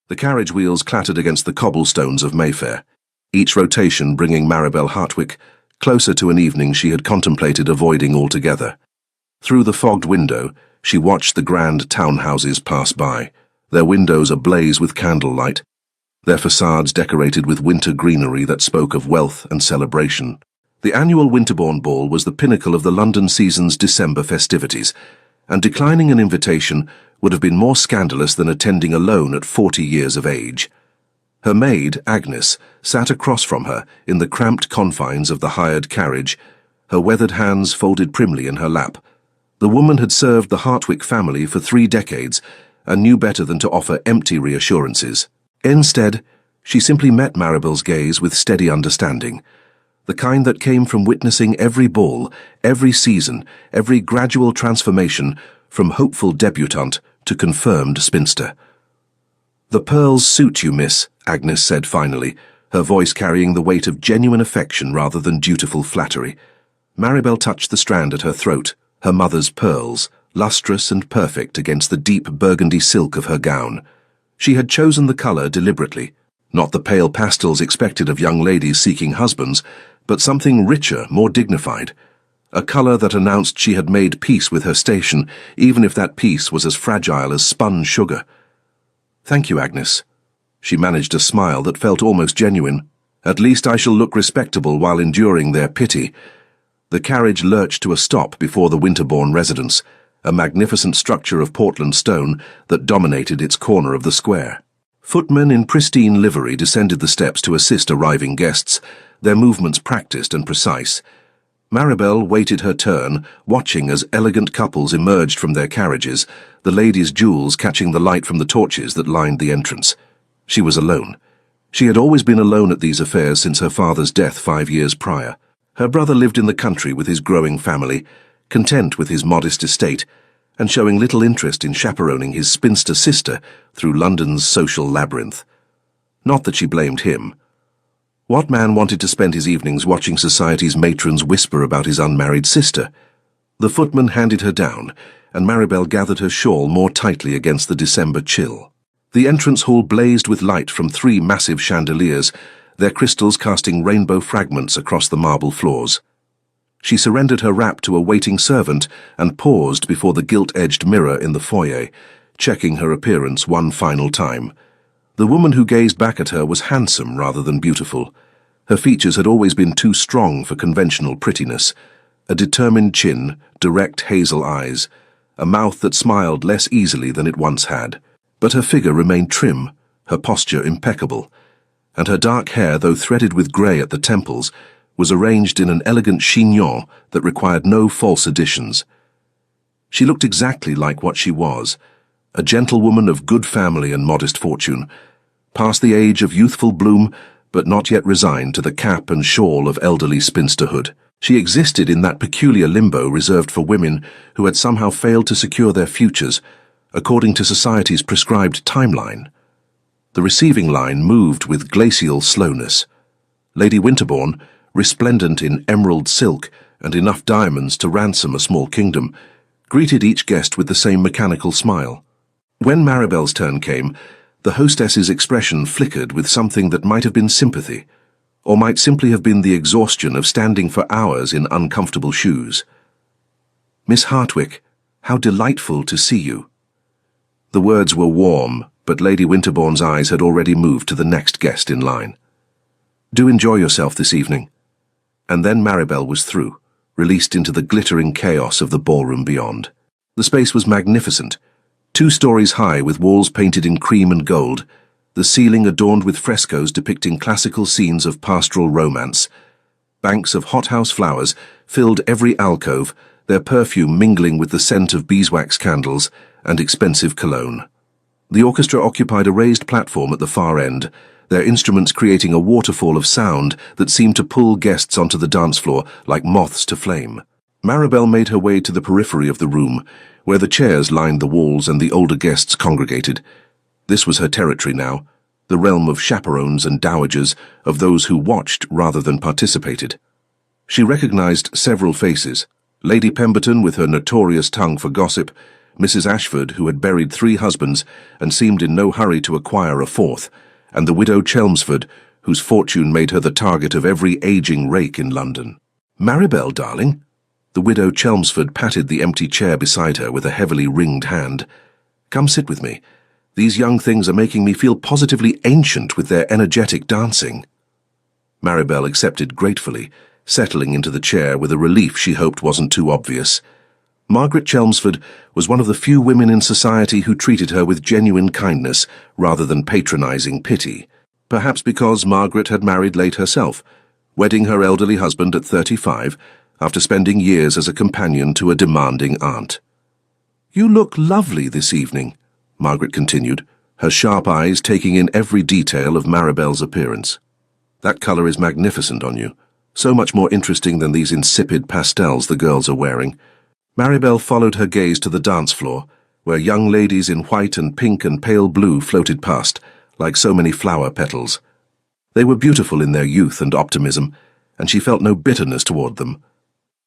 The carriage wheels clattered against the cobblestones of Mayfair, each rotation bringing Maribel Hartwick closer to an evening she had contemplated avoiding altogether. Through the fogged window, she watched the grand townhouses pass by, their windows ablaze with candlelight, their facades decorated with winter greenery that spoke of wealth and celebration. The annual Winterbourne Ball was the pinnacle of the London season's December festivities, and declining an invitation would have been more scandalous than attending alone at 40 years of age. Her maid, Agnes, sat across from her in the cramped confines of the hired carriage, her weathered hands folded primly in her lap. The woman had served the Hartwick family for 3 decades and knew better than to offer empty reassurances. Instead, she simply met Maribel's gaze with steady understanding, the kind that came from witnessing every ball, every season, every gradual transformation from hopeful debutante to confirmed spinster. "The pearls suit you, miss," Agnes said finally, her voice carrying the weight of genuine affection rather than dutiful flattery. Maribel touched the strand at her throat, her mother's pearls, lustrous and perfect against the deep burgundy silk of her gown. She had chosen the colour deliberately, not the pale pastels expected of young ladies seeking husbands, but something richer, more dignified, a colour that announced she had made peace with her station, even if that peace was as fragile as spun sugar. "Thank you, Agnes." She managed a smile that felt almost genuine. "At least I shall look respectable while enduring their pity." The carriage lurched to a stop before the Winterbourne residence, a magnificent structure of Portland stone that dominated its corner of the square. Footmen in pristine livery descended the steps to assist arriving guests, their movements practiced and precise. Maribel waited her turn, watching as elegant couples emerged from their carriages, the ladies' jewels catching the light from the torches that lined the entrance. She was alone. She had always been alone at these affairs since her father's death 5 years prior. Her brother lived in the country with his growing family, content with his modest estate, and showing little interest in chaperoning his spinster sister through London's social labyrinth. Not that she blamed him. What man wanted to spend his evenings watching society's matrons whisper about his unmarried sister? The footman handed her down, and Maribel gathered her shawl more tightly against the December chill. The entrance hall blazed with light from 3 massive chandeliers, their crystals casting rainbow fragments across the marble floors. She surrendered her wrap to a waiting servant and paused before the gilt-edged mirror in the foyer, checking her appearance one final time. The woman who gazed back at her was handsome rather than beautiful. Her features had always been too strong for conventional prettiness. A determined chin, direct hazel eyes, a mouth that smiled less easily than it once had. But her figure remained trim, her posture impeccable, and her dark hair, though threaded with grey at the temples, was arranged in an elegant chignon that required no false additions. She looked exactly like what she was, a gentlewoman of good family and modest fortune, past the age of youthful bloom, but not yet resigned to the cap and shawl of elderly spinsterhood. She existed in that peculiar limbo reserved for women who had somehow failed to secure their futures, according to society's prescribed timeline. The receiving line moved with glacial slowness. Lady Winterbourne, resplendent in emerald silk and enough diamonds to ransom a small kingdom, greeted each guest with the same mechanical smile. When Maribel's turn came, the hostess's expression flickered with something that might have been sympathy, or might simply have been the exhaustion of standing for hours in uncomfortable shoes. "Miss Hartwick, how delightful to see you." The words were warm, but Lady Winterbourne's eyes had already moved to the next guest in line. "Do enjoy yourself this evening." And then Maribel was through, released into the glittering chaos of the ballroom beyond. The space was magnificent, 2 stories high with walls painted in cream and gold, the ceiling adorned with frescoes depicting classical scenes of pastoral romance. Banks of hothouse flowers filled every alcove, their perfume mingling with the scent of beeswax candles and expensive cologne. The orchestra occupied a raised platform at the far end, their instruments creating a waterfall of sound that seemed to pull guests onto the dance floor like moths to flame. Maribel made her way to the periphery of the room, where the chairs lined the walls and the older guests congregated. This was her territory now, the realm of chaperones and dowagers, of those who watched rather than participated. She recognized several faces: Lady Pemberton with her notorious tongue for gossip, Mrs. Ashford, who had buried 3 husbands and seemed in no hurry to acquire a 4th, and the widow Chelmsford, whose fortune made her the target of every aging rake in London. "Maribel, darling?" The widow Chelmsford patted the empty chair beside her with a heavily ringed hand. "Come sit with me. These young things are making me feel positively ancient with their energetic dancing." Maribel accepted gratefully, settling into the chair with a relief she hoped wasn't too obvious. Margaret Chelmsford was one of the few women in society who treated her with genuine kindness rather than patronizing pity. Perhaps because Margaret had married late herself, wedding her elderly husband at 35, after spending years as a companion to a demanding aunt. "You look lovely this evening," Margaret continued, her sharp eyes taking in every detail of Maribel's appearance. "That colour is magnificent on you, so much more interesting than these insipid pastels the girls are wearing." Maribel followed her gaze to the dance floor, where young ladies in white and pink and pale blue floated past, like so many flower petals. They were beautiful in their youth and optimism, and she felt no bitterness toward them.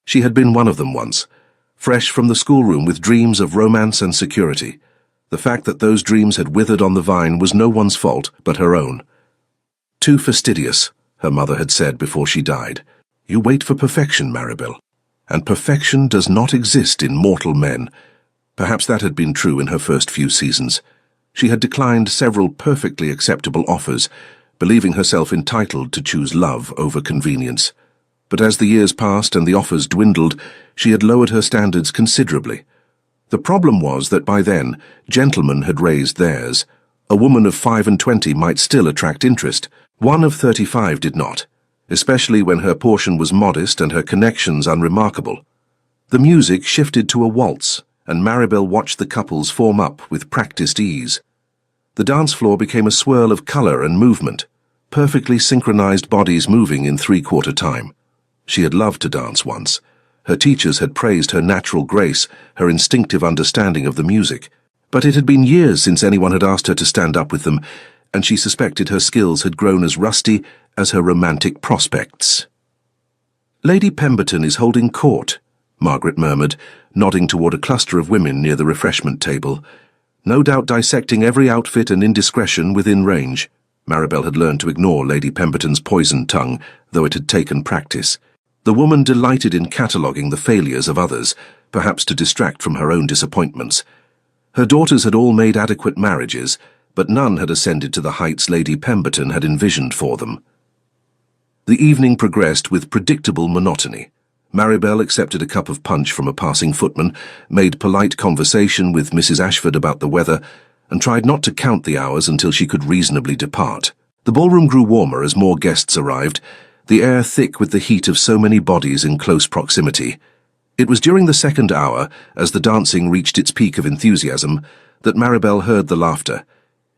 She had been one of them once, fresh from the schoolroom with dreams of romance and security. The fact that those dreams had withered on the vine was no one's fault but her own. "Too fastidious," her mother had said before she died. "You wait for perfection, Maribel, and perfection does not exist in mortal men." Perhaps that had been true in her first few seasons. She had declined several perfectly acceptable offers, believing herself entitled to choose love over convenience. But as the years passed and the offers dwindled, she had lowered her standards considerably. The problem was that by then, gentlemen had raised theirs. A woman of 25 might still attract interest. One of 35 did not, especially when her portion was modest and her connections unremarkable. The music shifted to a waltz, and Maribel watched the couples form up with practiced ease. The dance floor became a swirl of colour and movement, perfectly synchronized bodies moving in 3/4 time. She had loved to dance once. Her teachers had praised her natural grace, her instinctive understanding of the music. But it had been years since anyone had asked her to stand up with them, and she suspected her skills had grown as rusty as her romantic prospects. "Lady Pemberton is holding court," Margaret murmured, nodding toward a cluster of women near the refreshment table. No doubt dissecting every outfit and indiscretion within range. Maribel had learned to ignore Lady Pemberton's poisoned tongue, though it had taken practice. The woman delighted in cataloguing the failures of others, perhaps to distract from her own disappointments. Her daughters had all made adequate marriages, but none had ascended to the heights Lady Pemberton had envisioned for them. The evening progressed with predictable monotony. Maribel accepted a cup of punch from a passing footman, made polite conversation with Mrs. Ashford about the weather, and tried not to count the hours until she could reasonably depart. The ballroom grew warmer as more guests arrived, the air thick with the heat of so many bodies in close proximity. It was during the second hour, as the dancing reached its peak of enthusiasm, that Maribel heard the laughter.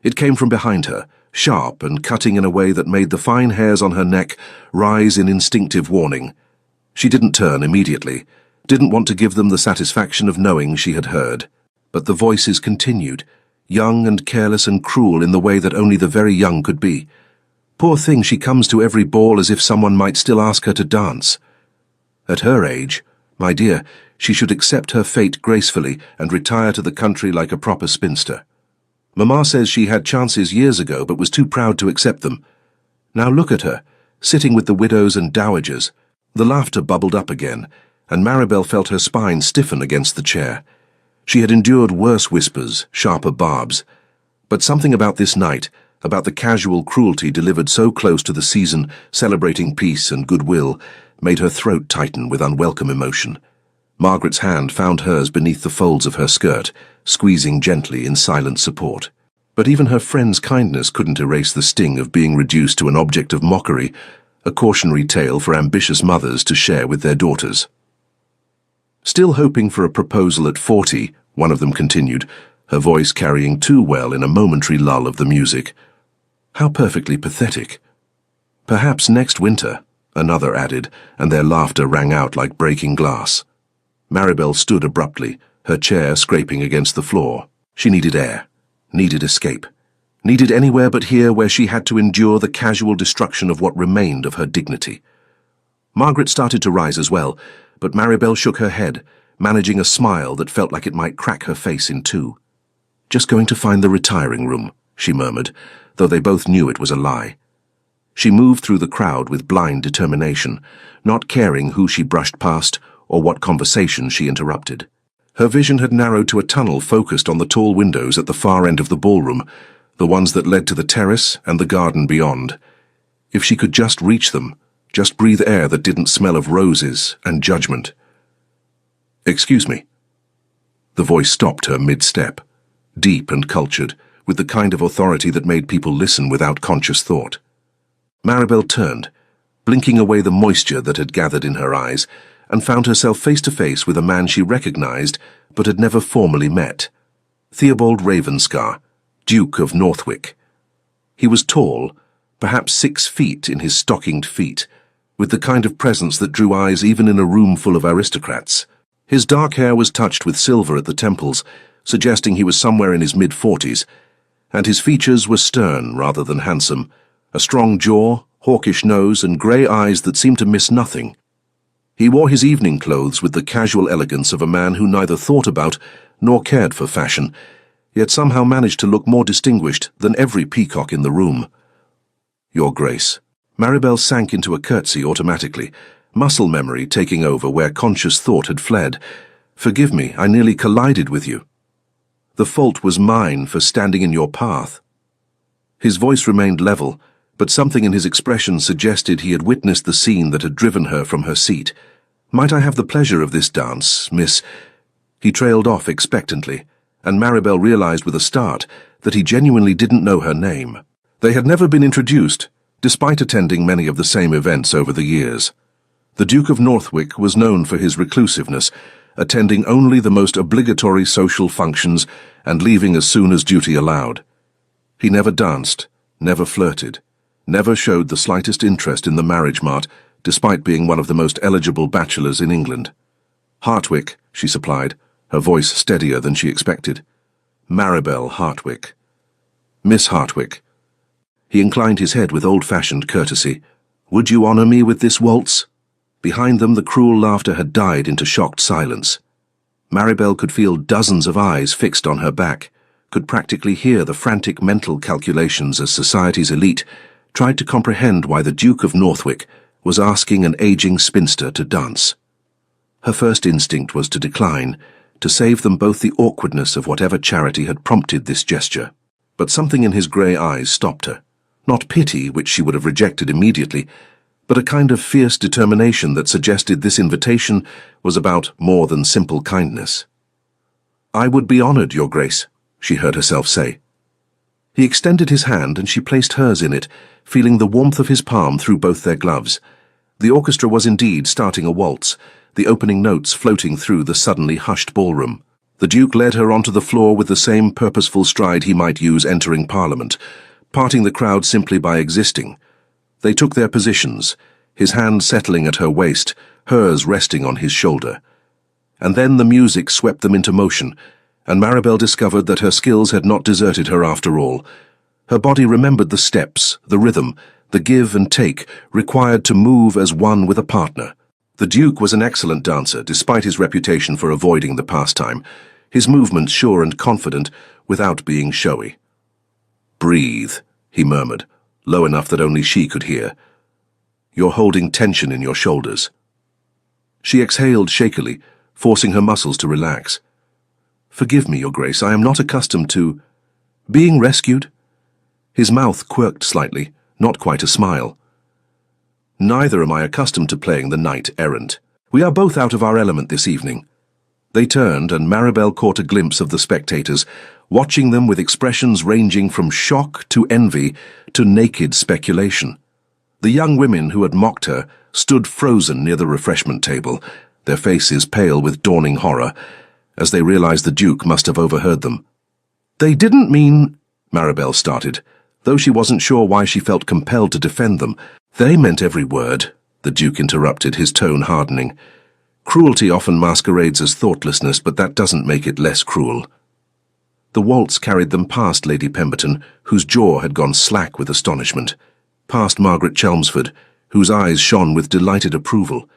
It came from behind her, sharp and cutting in a way that made the fine hairs on her neck rise in instinctive warning. She didn't turn immediately, didn't want to give them the satisfaction of knowing she had heard. But the voices continued, young and careless and cruel in the way that only the very young could be. Poor thing, she comes to every ball as if someone might still ask her to dance. At her age, my dear, she should accept her fate gracefully and retire to the country like a proper spinster. Mamma says she had chances years ago but was too proud to accept them. Now look at her, sitting with the widows and dowagers. The laughter bubbled up again, and Maribel felt her spine stiffen against the chair. She had endured worse whispers, sharper barbs. But something about this night, about the casual cruelty delivered so close to the season, celebrating peace and goodwill, made her throat tighten with unwelcome emotion. Margaret's hand found hers beneath the folds of her skirt, squeezing gently in silent support. But even her friend's kindness couldn't erase the sting of being reduced to an object of mockery, a cautionary tale for ambitious mothers to share with their daughters. Still hoping for a proposal at 40, one of them continued, her voice carrying too well in a momentary lull of the music. How perfectly pathetic. Perhaps next winter, another added, and their laughter rang out like breaking glass. Maribel stood abruptly, her chair scraping against the floor. She needed air, needed escape. Needed anywhere but here where she had to endure the casual destruction of what remained of her dignity. Margaret started to rise as well, but Maribel shook her head, managing a smile that felt like it might crack her face in two. "Just going to find the retiring room," she murmured, though they both knew it was a lie. She moved through the crowd with blind determination, not caring who she brushed past or what conversation she interrupted. Her vision had narrowed to a tunnel focused on the tall windows at the far end of the ballroom, the ones that led to the terrace and the garden beyond. If she could just reach them, just breathe air that didn't smell of roses and judgment. "Excuse me." The voice stopped her mid-step, deep and cultured, with the kind of authority that made people listen without conscious thought. Maribel turned, blinking away the moisture that had gathered in her eyes, and found herself face to face with a man she recognized but had never formally met. Theobald Ravenscar, Duke of Northwick. He was tall, perhaps 6 feet in his stockinged feet, with the kind of presence that drew eyes even in a room full of aristocrats. His dark hair was touched with silver at the temples, suggesting he was somewhere in his mid-40s, and his features were stern rather than handsome, a strong jaw, hawkish nose, and grey eyes that seemed to miss nothing. He wore his evening clothes with the casual elegance of a man who neither thought about nor cared for fashion, yet somehow managed to look more distinguished than every peacock in the room. "Your Grace." Maribel sank into a curtsy automatically, muscle memory taking over where conscious thought had fled. "Forgive me, I nearly collided with you. The fault was mine for standing in your path." His voice remained level, but something in his expression suggested he had witnessed the scene that had driven her from her seat. "Might I have the pleasure of this dance, Miss—" He trailed off expectantly, and Maribel realized with a start that he genuinely didn't know her name. They had never been introduced, despite attending many of the same events over the years. The Duke of Northwick was known for his reclusiveness, attending only the most obligatory social functions and leaving as soon as duty allowed. He never danced, never flirted, never showed the slightest interest in the marriage mart, despite being one of the most eligible bachelors in England. "Hartwick," she supplied, her voice steadier than she expected. "Maribel Hartwick." "Miss Hartwick." He inclined his head with old-fashioned courtesy. "Would you honor me with this waltz?" Behind them the cruel laughter had died into shocked silence. Maribel could feel dozens of eyes fixed on her back, could practically hear the frantic mental calculations as society's elite tried to comprehend why the Duke of Northwick was asking an aging spinster to dance. Her first instinct was to decline, to save them both the awkwardness of whatever charity had prompted this gesture. But something in his grey eyes stopped her. Not pity, which she would have rejected immediately, but a kind of fierce determination that suggested this invitation was about more than simple kindness. "I would be honored, Your Grace," she heard herself say. He extended his hand and she placed hers in it, feeling the warmth of his palm through both their gloves. The orchestra was indeed starting a waltz, the opening notes floating through the suddenly hushed ballroom. The Duke led her onto the floor with the same purposeful stride he might use entering Parliament, parting the crowd simply by existing. They took their positions, his hand settling at her waist, hers resting on his shoulder. And then the music swept them into motion, and Maribel discovered that her skills had not deserted her after all. Her body remembered the steps, the rhythm, the give and take required to move as one with a partner. The Duke was an excellent dancer, despite his reputation for avoiding the pastime, his movements sure and confident, without being showy. "Breathe," he murmured, low enough that only she could hear. "You're holding tension in your shoulders." She exhaled shakily, forcing her muscles to relax. "Forgive me, Your Grace, I am not accustomed to—" "Being rescued?" His mouth quirked slightly, not quite a smile. "Neither am I accustomed to playing the knight-errant. We are both out of our element this evening." They turned, and Maribel caught a glimpse of the spectators, watching them with expressions ranging from shock to envy to naked speculation. The young women who had mocked her stood frozen near the refreshment table, their faces pale with dawning horror, as they realized the Duke must have overheard them. "They didn't mean—" Maribel started, though she wasn't sure why she felt compelled to defend them. "They meant every word," the Duke interrupted, his tone hardening. "Cruelty often masquerades as thoughtlessness, but that doesn't make it less cruel." The waltz carried them past Lady Pemberton, whose jaw had gone slack with astonishment, past Margaret Chelmsford, whose eyes shone with delighted approval,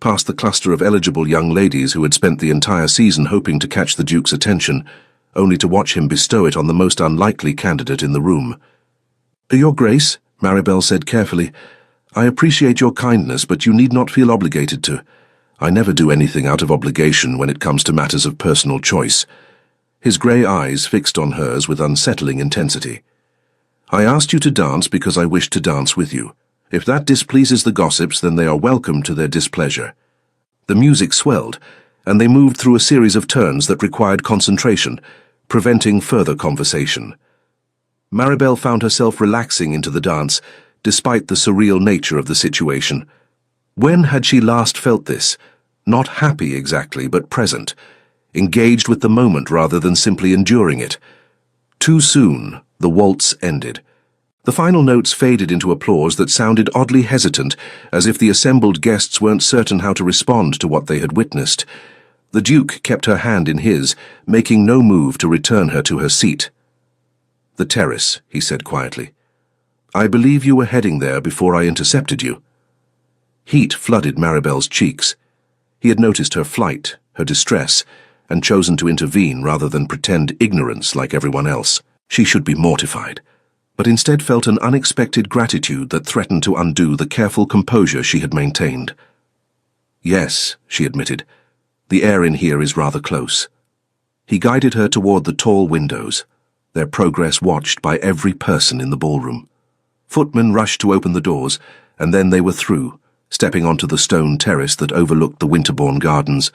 past the cluster of eligible young ladies who had spent the entire season hoping to catch the Duke's attention, only to watch him bestow it on the most unlikely candidate in the room. "Your Grace," Maribel said carefully, "I appreciate your kindness, but you need not feel obligated to. I never do anything out of obligation when it comes to matters of personal choice." His grey eyes fixed on hers with unsettling intensity. "I asked you to dance because I wished to dance with you. If that displeases the gossips, then they are welcome to their displeasure." The music swelled, and they moved through a series of turns that required concentration, preventing further conversation. Maribel found herself relaxing into the dance, despite the surreal nature of the situation. When had she last felt this? Not happy exactly, but present, engaged with the moment rather than simply enduring it. Too soon, the waltz ended. The final notes faded into applause that sounded oddly hesitant, as if the assembled guests weren't certain how to respond to what they had witnessed. The Duke kept her hand in his, making no move to return her to her seat. "The terrace," he said quietly. "I believe you were heading there before I intercepted you." Heat flooded Maribel's cheeks. He had noticed her flight, her distress, and chosen to intervene rather than pretend ignorance like everyone else. She should be mortified, but instead felt an unexpected gratitude that threatened to undo the careful composure she had maintained. "Yes," she admitted, "the air in here is rather close." He guided her toward the tall windows, their progress watched by every person in the ballroom. Footmen rushed to open the doors, and then they were through, stepping onto the stone terrace that overlooked the Winterbourne Gardens.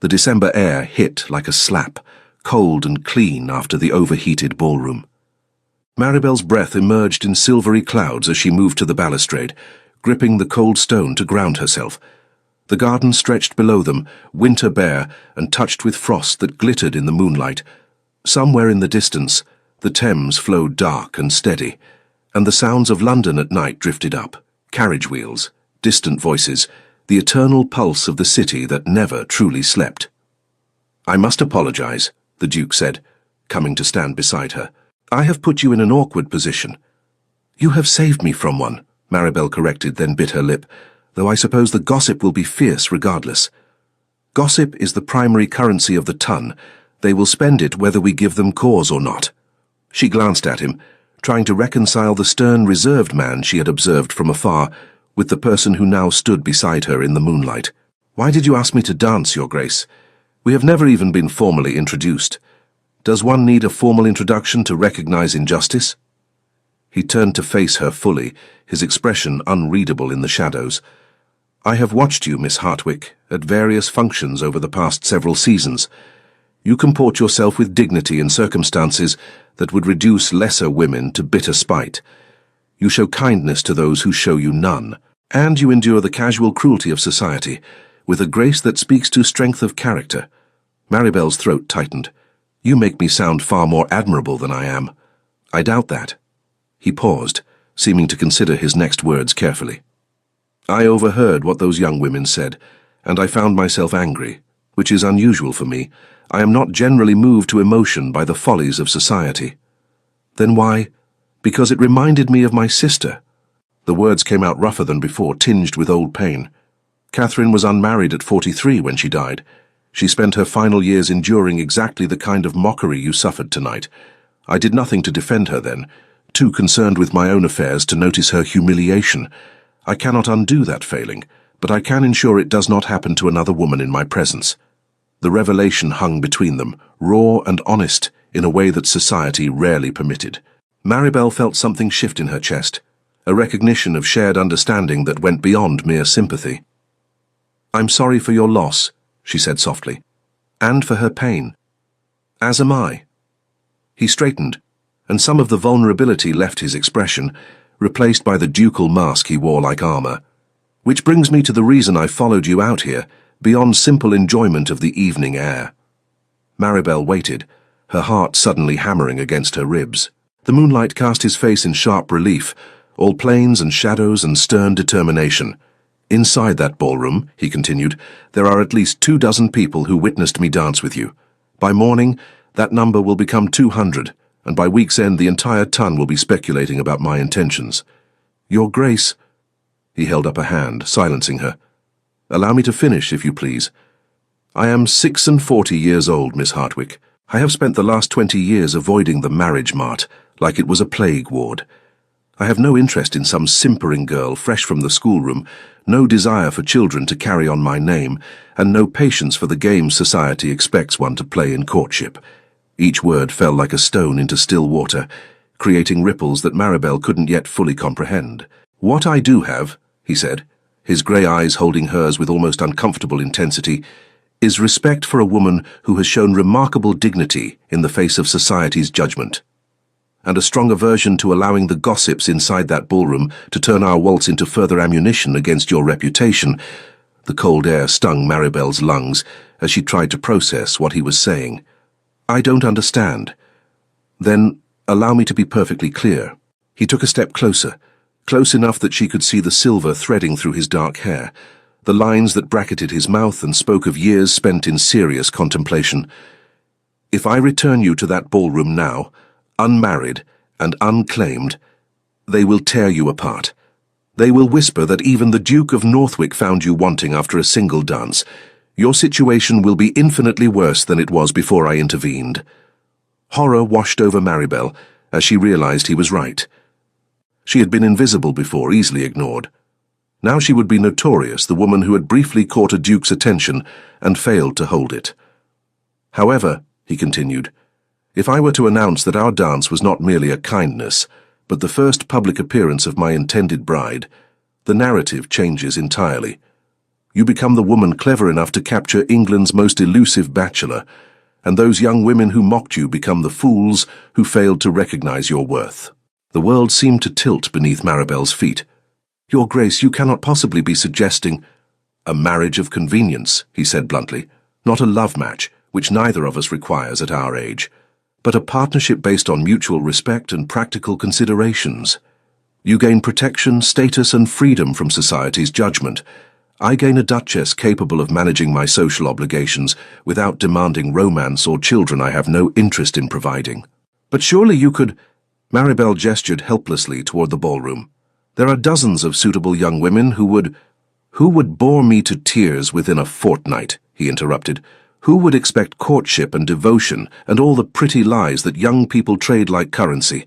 The December air hit like a slap, cold and clean after the overheated ballroom. Maribel's breath emerged in silvery clouds as she moved to the balustrade, gripping the cold stone to ground herself. The garden stretched below them, winter bare and touched with frost that glittered in the moonlight. Somewhere in the distance, the Thames flowed dark and steady, and the sounds of London at night drifted up, carriage wheels, distant voices, the eternal pulse of the city that never truly slept. "I must apologize," the Duke said, coming to stand beside her. "I have put you in an awkward position." "You have saved me from one," Maribel corrected, then bit her lip, "though I suppose the gossip will be fierce regardless." "Gossip is the primary currency of the ton. They will spend it whether we give them cause or not." She glanced at him, trying to reconcile the stern, reserved man she had observed from afar with the person who now stood beside her in the moonlight. "Why did you ask me to dance, Your Grace? We have never even been formally introduced. Does one need a formal introduction to recognize injustice?" He turned to face her fully, his expression unreadable in the shadows. "I have watched you, Miss Hartwick, at various functions over the past several seasons. You comport yourself with dignity in circumstances that would reduce lesser women to bitter spite. You show kindness to those who show you none, and you endure the casual cruelty of society with a grace that speaks to strength of character." Maribel's throat tightened. "You make me sound far more admirable than I am." "I doubt that." He paused, seeming to consider his next words carefully. "I overheard what those young women said, and I found myself angry, which is unusual for me. I am not generally moved to emotion by the follies of society." "Then why?" "Because it reminded me of my sister." The words came out rougher than before, tinged with old pain. "Catherine was unmarried at 43 when she died. She spent her final years enduring exactly the kind of mockery you suffered tonight. I did nothing to defend her then, too concerned with my own affairs to notice her humiliation. I cannot undo that failing, but I can ensure it does not happen to another woman in my presence." The revelation hung between them, raw and honest, in a way that society rarely permitted. Maribel felt something shift in her chest, a recognition of shared understanding that went beyond mere sympathy. "I'm sorry for your loss," she said softly, "and for her pain. As am I." He straightened, and some of the vulnerability left his expression, replaced by the ducal mask he wore like armor. "Which brings me to the reason I followed you out here, beyond simple enjoyment of the evening air." Maribel waited, her heart suddenly hammering against her ribs. The moonlight cast his face in sharp relief, all planes and shadows and stern determination. "Inside that ballroom," he continued, "there are at least 24 people who witnessed me dance with you. By morning, that number will become 200, and by week's end the entire ton will be speculating about my intentions. Your Grace—" He held up a hand, silencing her. Allow me to finish, if you please. I am 46 years old, Miss Hartwick. I have spent the last 20 years avoiding the marriage mart, like it was a plague ward. I have no interest in some simpering girl fresh from the schoolroom, no desire for children to carry on my name, and no patience for the games society expects one to play in courtship. Each word fell like a stone into still water, creating ripples that Maribel couldn't yet fully comprehend. What I do have, he said, his grey eyes holding hers with almost uncomfortable intensity, is respect for a woman who has shown remarkable dignity in the face of society's judgment, and a strong aversion to allowing the gossips inside that ballroom to turn our waltz into further ammunition against your reputation. The cold air stung Maribel's lungs as she tried to process what he was saying. I don't understand. Then, allow me to be perfectly clear. He took a step closer, close enough that she could see the silver threading through his dark hair, the lines that bracketed his mouth and spoke of years spent in serious contemplation. If I return you to that ballroom now, unmarried and unclaimed, they will tear you apart. They will whisper that even the Duke of Northwick found you wanting after a single dance. Your situation will be infinitely worse than it was before I intervened. Horror washed over Maribel as she realized he was right. She had been invisible before, easily ignored. Now she would be notorious, the woman who had briefly caught a duke's attention and failed to hold it. However, he continued, if I were to announce that our dance was not merely a kindness, but the first public appearance of my intended bride, the narrative changes entirely. You become the woman clever enough to capture England's most elusive bachelor, and those young women who mocked you become the fools who failed to recognize your worth. The world seemed to tilt beneath Maribel's feet. Your Grace, you cannot possibly be suggesting a marriage of convenience, he said bluntly, not a love match, which neither of us requires at our age, but a partnership based on mutual respect and practical considerations. You gain protection, status, and freedom from society's judgment. I gain a duchess capable of managing my social obligations without demanding romance or children I have no interest in providing. But surely you could— Maribel gestured helplessly toward the ballroom. There are dozens of suitable young women who would bore me to tears within a fortnight, he interrupted. Who would expect courtship and devotion and all the pretty lies that young people trade like currency?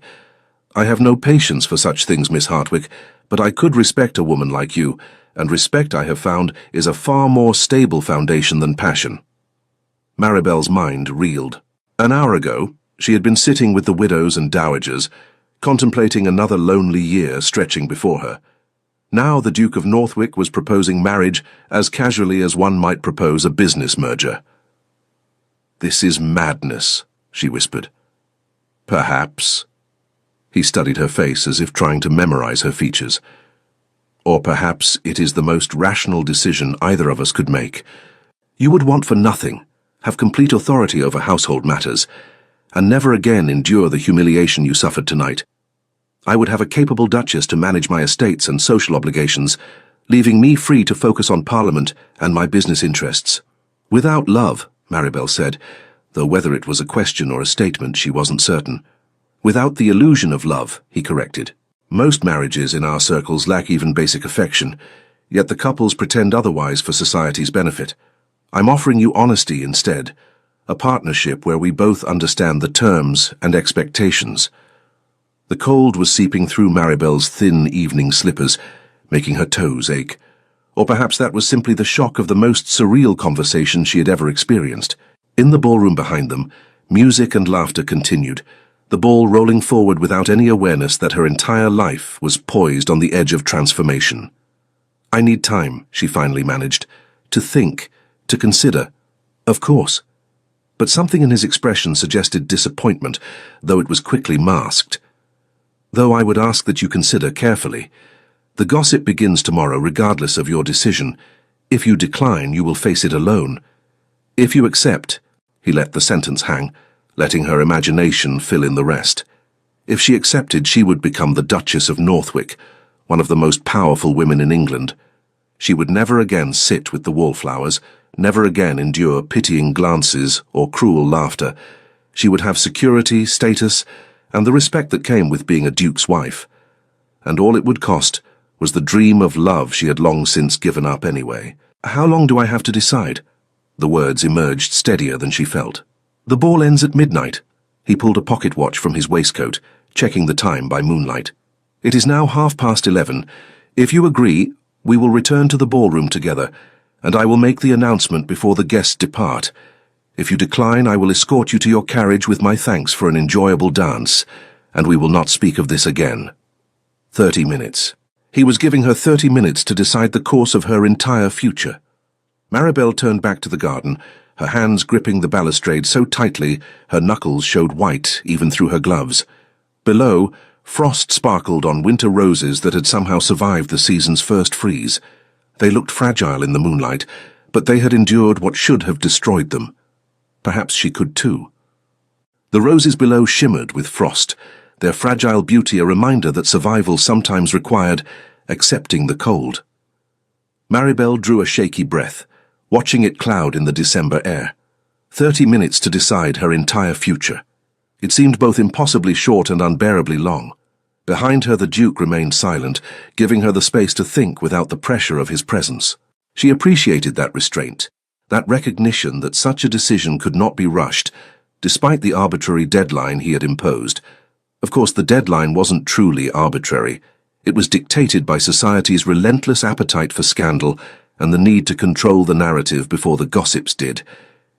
I have no patience for such things, Miss Hartwick, but I could respect a woman like you, and respect, I have found, is a far more stable foundation than passion. Maribel's mind reeled. An hour ago, she had been sitting with the widows and dowagers, contemplating another lonely year stretching before her. Now the Duke of Northwick was proposing marriage as casually as one might propose a business merger. This is madness, she whispered. Perhaps. He studied her face as if trying to memorize her features. Or perhaps it is the most rational decision either of us could make. You would want for nothing, have complete authority over household matters, and never again endure the humiliation you suffered tonight. I would have a capable duchess to manage my estates and social obligations, leaving me free to focus on Parliament and my business interests. Without love, Maribel said, though whether it was a question or a statement she wasn't certain. Without the illusion of love, he corrected. Most marriages in our circles lack even basic affection, yet the couples pretend otherwise for society's benefit. I'm offering you honesty instead, a partnership where we both understand the terms and expectations. The cold was seeping through Maribel's thin evening slippers, making her toes ache. Or perhaps that was simply the shock of the most surreal conversation she had ever experienced. In the ballroom behind them, music and laughter continued, the ball rolling forward without any awareness that her entire life was poised on the edge of transformation. I need time, she finally managed, to think, to consider. Of course. But something in his expression suggested disappointment, though it was quickly masked. Though I would ask that you consider carefully. The gossip begins tomorrow regardless of your decision. If you decline, you will face it alone. If you accept, he let the sentence hang, letting her imagination fill in the rest. If she accepted, she would become the Duchess of Northwick, one of the most powerful women in England. She would never again sit with the wallflowers, never again endure pitying glances or cruel laughter. She would have security, status, and the respect that came with being a duke's wife. And all it would cost was the dream of love she had long since given up anyway. How long do I have to decide? The words emerged steadier than she felt. The ball ends at midnight. He pulled a pocket watch from his waistcoat, checking the time by moonlight. It is now 11:30. If you agree, we will return to the ballroom together, and I will make the announcement before the guests depart. If you decline, I will escort you to your carriage with my thanks for an enjoyable dance, and we will not speak of this again. 30 minutes. He was giving her 30 minutes to decide the course of her entire future. Maribel turned back to the garden, her hands gripping the balustrade so tightly her knuckles showed white even through her gloves. Below, frost sparkled on winter roses that had somehow survived the season's first freeze. They looked fragile in the moonlight, but they had endured what should have destroyed them. Perhaps she could too. The roses below shimmered with frost, their fragile beauty a reminder that survival sometimes required accepting the cold. Maribel drew a shaky breath, watching it cloud in the December air. 30 minutes to decide her entire future. It seemed both impossibly short and unbearably long. Behind her the Duke remained silent, giving her the space to think without the pressure of his presence. She appreciated that restraint, that recognition that such a decision could not be rushed, despite the arbitrary deadline he had imposed. Of course, the deadline wasn't truly arbitrary. It was dictated by society's relentless appetite for scandal and the need to control the narrative before the gossips did.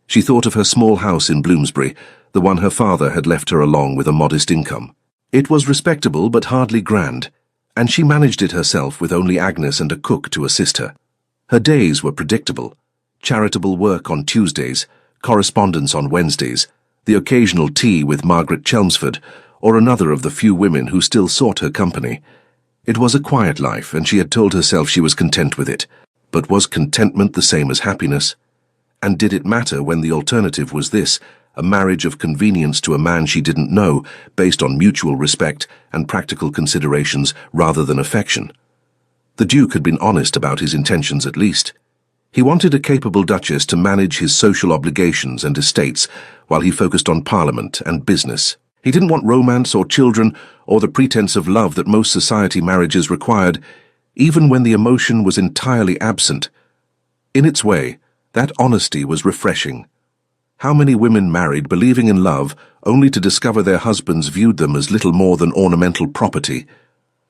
She thought of her small house in Bloomsbury, the one her father had left her along with a modest income. It was respectable but hardly grand, and she managed it herself with only Agnes and a cook to assist her. Her days were predictable. Charitable work on Tuesdays, correspondence on Wednesdays, the occasional tea with Margaret Chelmsford, or another of the few women who still sought her company. It was a quiet life, and she had told herself she was content with it. But was contentment the same as happiness? And did it matter when the alternative was this, a marriage of convenience to a man she didn't know, based on mutual respect and practical considerations rather than affection? The Duke had been honest about his intentions at least. He wanted a capable Duchess to manage his social obligations and estates while he focused on Parliament and business. He didn't want romance or children or the pretense of love that most society marriages required, even when the emotion was entirely absent. In its way, that honesty was refreshing. How many women married believing in love only to discover their husbands viewed them as little more than ornamental property?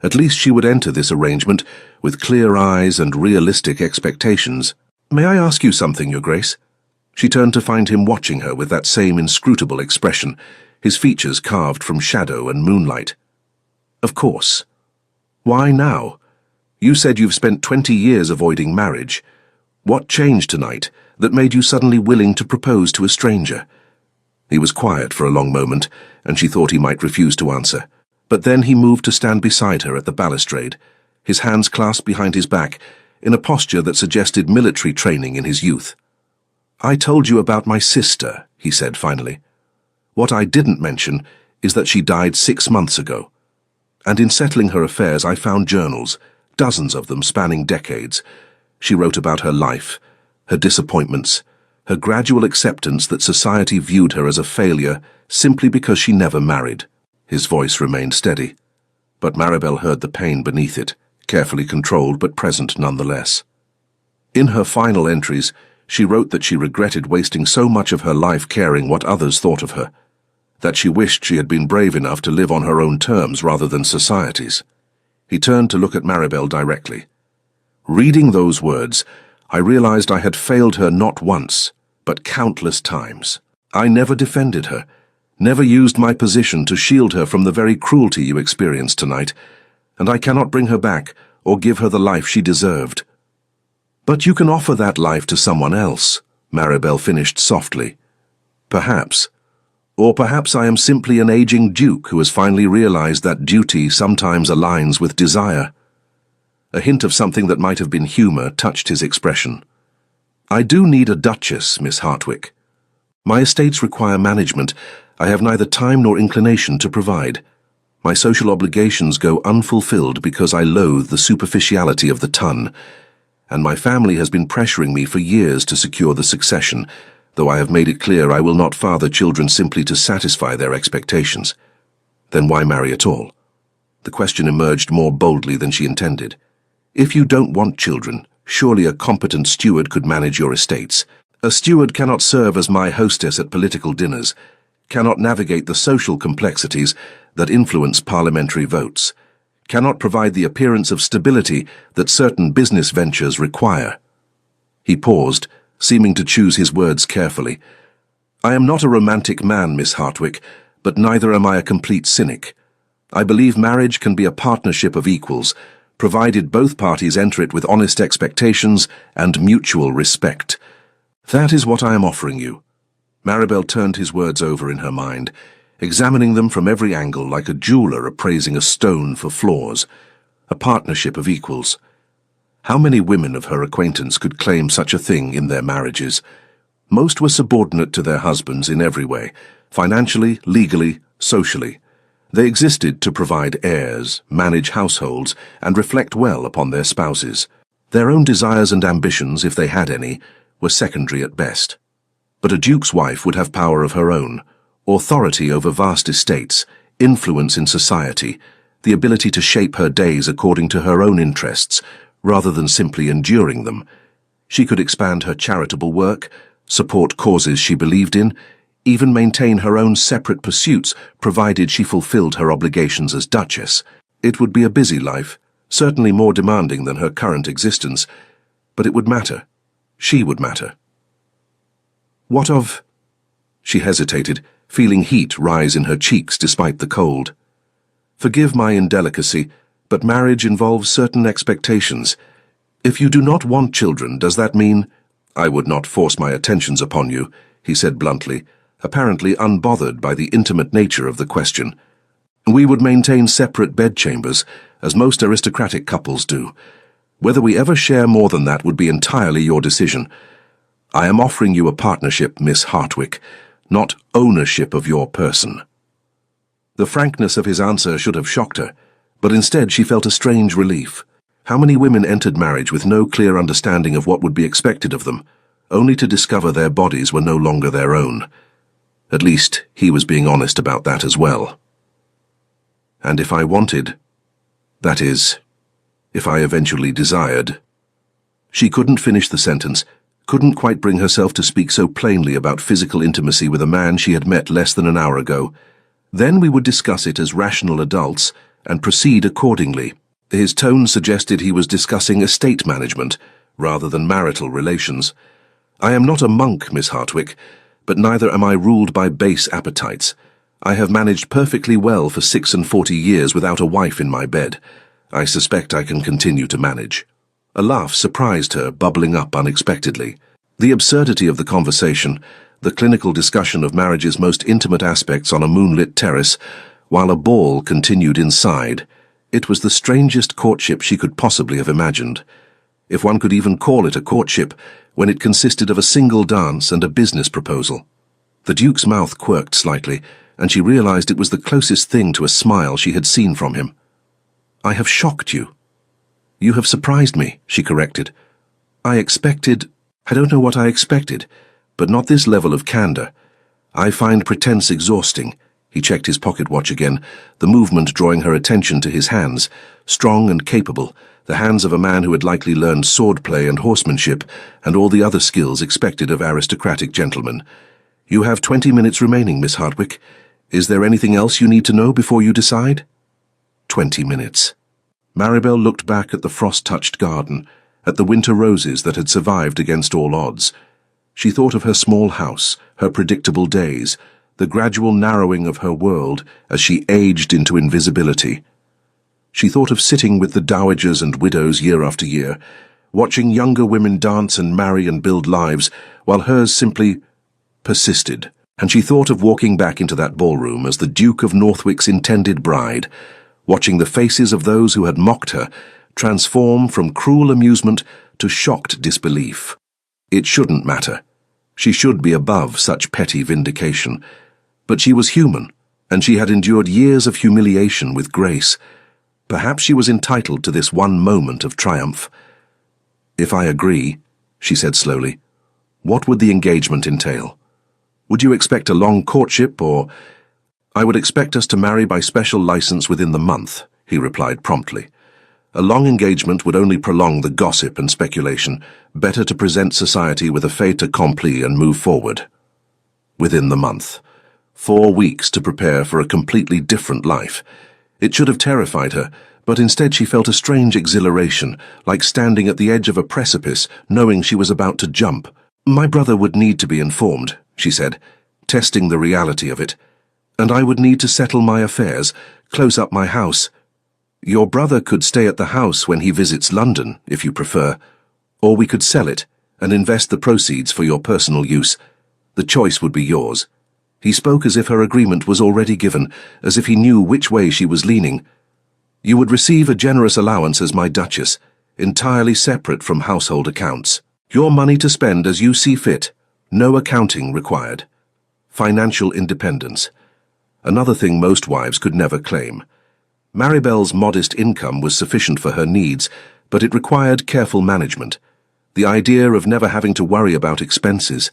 At least she would enter this arrangement with clear eyes and realistic expectations. "May I ask you something, Your Grace?" She turned to find him watching her with that same inscrutable expression, his features carved from shadow and moonlight. "Of course. Why now? You said you've spent 20 years avoiding marriage. What changed tonight that made you suddenly willing to propose to a stranger?" He was quiet for a long moment, and she thought he might refuse to answer. But then he moved to stand beside her at the balustrade, his hands clasped behind his back, in a posture that suggested military training in his youth. "I told you about my sister," he said finally. "What I didn't mention is that she died 6 months ago. And in settling her affairs, I found journals, dozens of them spanning decades. She wrote about her life, her disappointments, her gradual acceptance that society viewed her as a failure simply because she never married." His voice remained steady, but Maribel heard the pain beneath it, carefully controlled but present nonetheless. In her final entries, she wrote that she regretted wasting so much of her life caring what others thought of her, that she wished she had been brave enough to live on her own terms rather than society's. He turned to look at Maribel directly. Reading those words, I realized I had failed her not once, but countless times. I never defended her, never used my position to shield her from the very cruelty you experienced tonight, and I cannot bring her back or give her the life she deserved. "But you can offer that life to someone else," Maribel finished softly. "Perhaps. Or perhaps I am simply an aging duke who has finally realized that duty sometimes aligns with desire." A hint of something that might have been humor touched his expression. "I do need a duchess, Miss Hartwick. My estates require management. I have neither time nor inclination to provide. My social obligations go unfulfilled because I loathe the superficiality of the ton, and my family has been pressuring me for years to secure the succession, though I have made it clear I will not father children simply to satisfy their expectations." Then why marry at all? The question emerged more boldly than she intended. "If you don't want children, Surely a competent steward could manage your estates. A steward cannot serve as my hostess at political dinners, cannot navigate the social complexities that influence parliamentary votes, cannot provide the appearance of stability that certain business ventures require. He paused, seeming to choose his words carefully. I am not a romantic man, Miss Hartwick, but neither am I a complete cynic. I believe marriage can be a partnership of equals, provided both parties enter it with honest expectations and mutual respect. That is what I am offering you. Maribel turned his words over in her mind, examining them from every angle like a jeweler appraising a stone for flaws. A partnership of equals. How many women of her acquaintance could claim such a thing in their marriages? Most were subordinate to their husbands in every way, financially, legally, socially. They existed to provide heirs, manage households, and reflect well upon their spouses. Their own desires and ambitions, if they had any, were secondary at best. But a duke's wife would have power of her own, authority over vast estates, influence in society, the ability to shape her days according to her own interests, rather than simply enduring them. She could expand her charitable work, support causes she believed in, even maintain her own separate pursuits, provided she fulfilled her obligations as Duchess. It would be a busy life, certainly more demanding than her current existence, but it would matter. She would matter. What of... She hesitated, feeling heat rise in her cheeks despite the cold. Forgive my indelicacy, but marriage involves certain expectations. If you do not want children, does that mean... I would not force my attentions upon you, he said bluntly, apparently unbothered by the intimate nature of the question. We would maintain separate bedchambers, as most aristocratic couples do. Whether we ever share more than that would be entirely your decision. I am offering you a partnership, Miss Hartwick, not ownership of your person. The frankness of his answer should have shocked her, but instead she felt a strange relief. How many women entered marriage with no clear understanding of what would be expected of them, only to discover their bodies were no longer their own? At least he was being honest about that as well. And if I wanted, that is, if I eventually desired. She couldn't finish the sentence, couldn't quite bring herself to speak so plainly about physical intimacy with a man she had met less than an hour ago. Then we would discuss it as rational adults and proceed accordingly. His tone suggested he was discussing estate management rather than marital relations. I am not a monk, Miss Hartwick, but neither am I ruled by base appetites. I have managed perfectly well for 46 years without a wife in my bed. I suspect I can continue to manage. A laugh surprised her, bubbling up unexpectedly. The absurdity of the conversation, the clinical discussion of marriage's most intimate aspects on a moonlit terrace, while a ball continued inside. It was the strangest courtship she could possibly have imagined. If one could even call it a courtship, when it consisted of a single dance and a business proposal. The Duke's mouth quirked slightly, and she realized it was the closest thing to a smile she had seen from him. I have shocked you. You have surprised me, she corrected. I don't know what I expected, but not this level of candor. I find pretense exhausting. He checked his pocket watch again, the movement drawing her attention to his hands, strong and capable, the hands of a man who had likely learned swordplay and horsemanship, and all the other skills expected of aristocratic gentlemen. You have 20 minutes remaining, Miss Hartwick. Is there anything else you need to know before you decide? 20 minutes. Maribel looked back at the frost-touched garden, at the winter roses that had survived against all odds. She thought of her small house, her predictable days, the gradual narrowing of her world as she aged into invisibility. She thought of sitting with the dowagers and widows year after year, watching younger women dance and marry and build lives, while hers simply persisted. And she thought of walking back into that ballroom as the Duke of Northwick's intended bride, watching the faces of those who had mocked her transform from cruel amusement to shocked disbelief. It shouldn't matter. She should be above such petty vindication. But she was human, and she had endured years of humiliation with grace. Perhaps she was entitled to this one moment of triumph. If I agree, she said slowly, what would the engagement entail? Would you expect a long courtship, or... I would expect us to marry by special license within the month, he replied promptly. A long engagement would only prolong the gossip and speculation. Better to present society with a fait accompli and move forward. Within the month. 4 weeks to prepare for a completely different life. It should have terrified her, but instead she felt a strange exhilaration, like standing at the edge of a precipice, knowing she was about to jump. "My brother would need to be informed," she said, testing the reality of it. "And I would need to settle my affairs, close up my house. Your brother could stay at the house when he visits London, if you prefer, or we could sell it and invest the proceeds for your personal use. The choice would be yours." He spoke as if her agreement was already given, as if he knew which way she was leaning. "You would receive a generous allowance as my Duchess, entirely separate from household accounts. Your money to spend as you see fit, no accounting required. Financial independence. Another thing most wives could never claim. Maribel's modest income was sufficient for her needs, but it required careful management. The idea of never having to worry about expenses,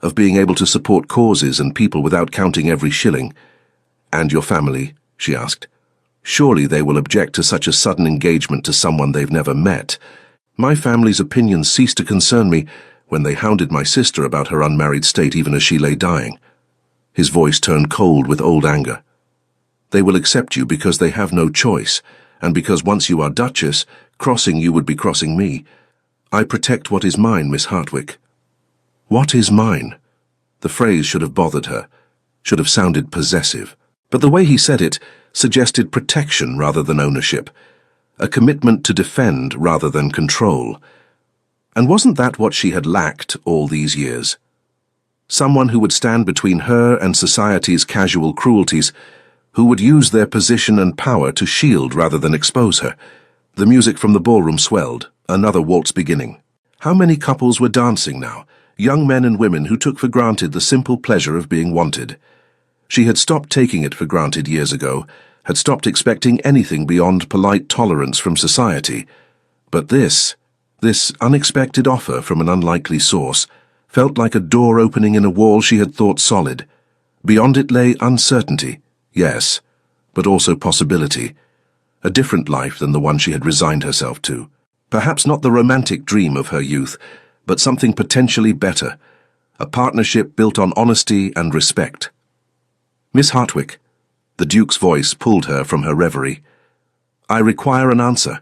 of being able to support causes and people without counting every shilling. "And your family?" she asked. "Surely they will object to such a sudden engagement to someone they've never met. My family's opinions ceased to concern me when they hounded my sister about her unmarried state even as she lay dying." His voice turned cold with old anger. "They will accept you because they have no choice, and because once you are Duchess, crossing you would be crossing me. I protect what is mine, Miss Hartwick." What is mine? The phrase should have bothered her, should have sounded possessive. But the way he said it suggested protection rather than ownership, a commitment to defend rather than control. And wasn't that what she had lacked all these years? Someone who would stand between her and society's casual cruelties, who would use their position and power to shield rather than expose her. The music from the ballroom swelled, another waltz beginning. How many couples were dancing now? Young men and women who took for granted the simple pleasure of being wanted. She had stopped taking it for granted years ago, had stopped expecting anything beyond polite tolerance from society. But this unexpected offer from an unlikely source, felt like a door opening in a wall she had thought solid. Beyond it lay uncertainty, yes, but also possibility. A different life than the one she had resigned herself to. Perhaps not the romantic dream of her youth, but something potentially better. A partnership built on honesty and respect. "Miss Hartwick," the Duke's voice pulled her from her reverie. "I require an answer."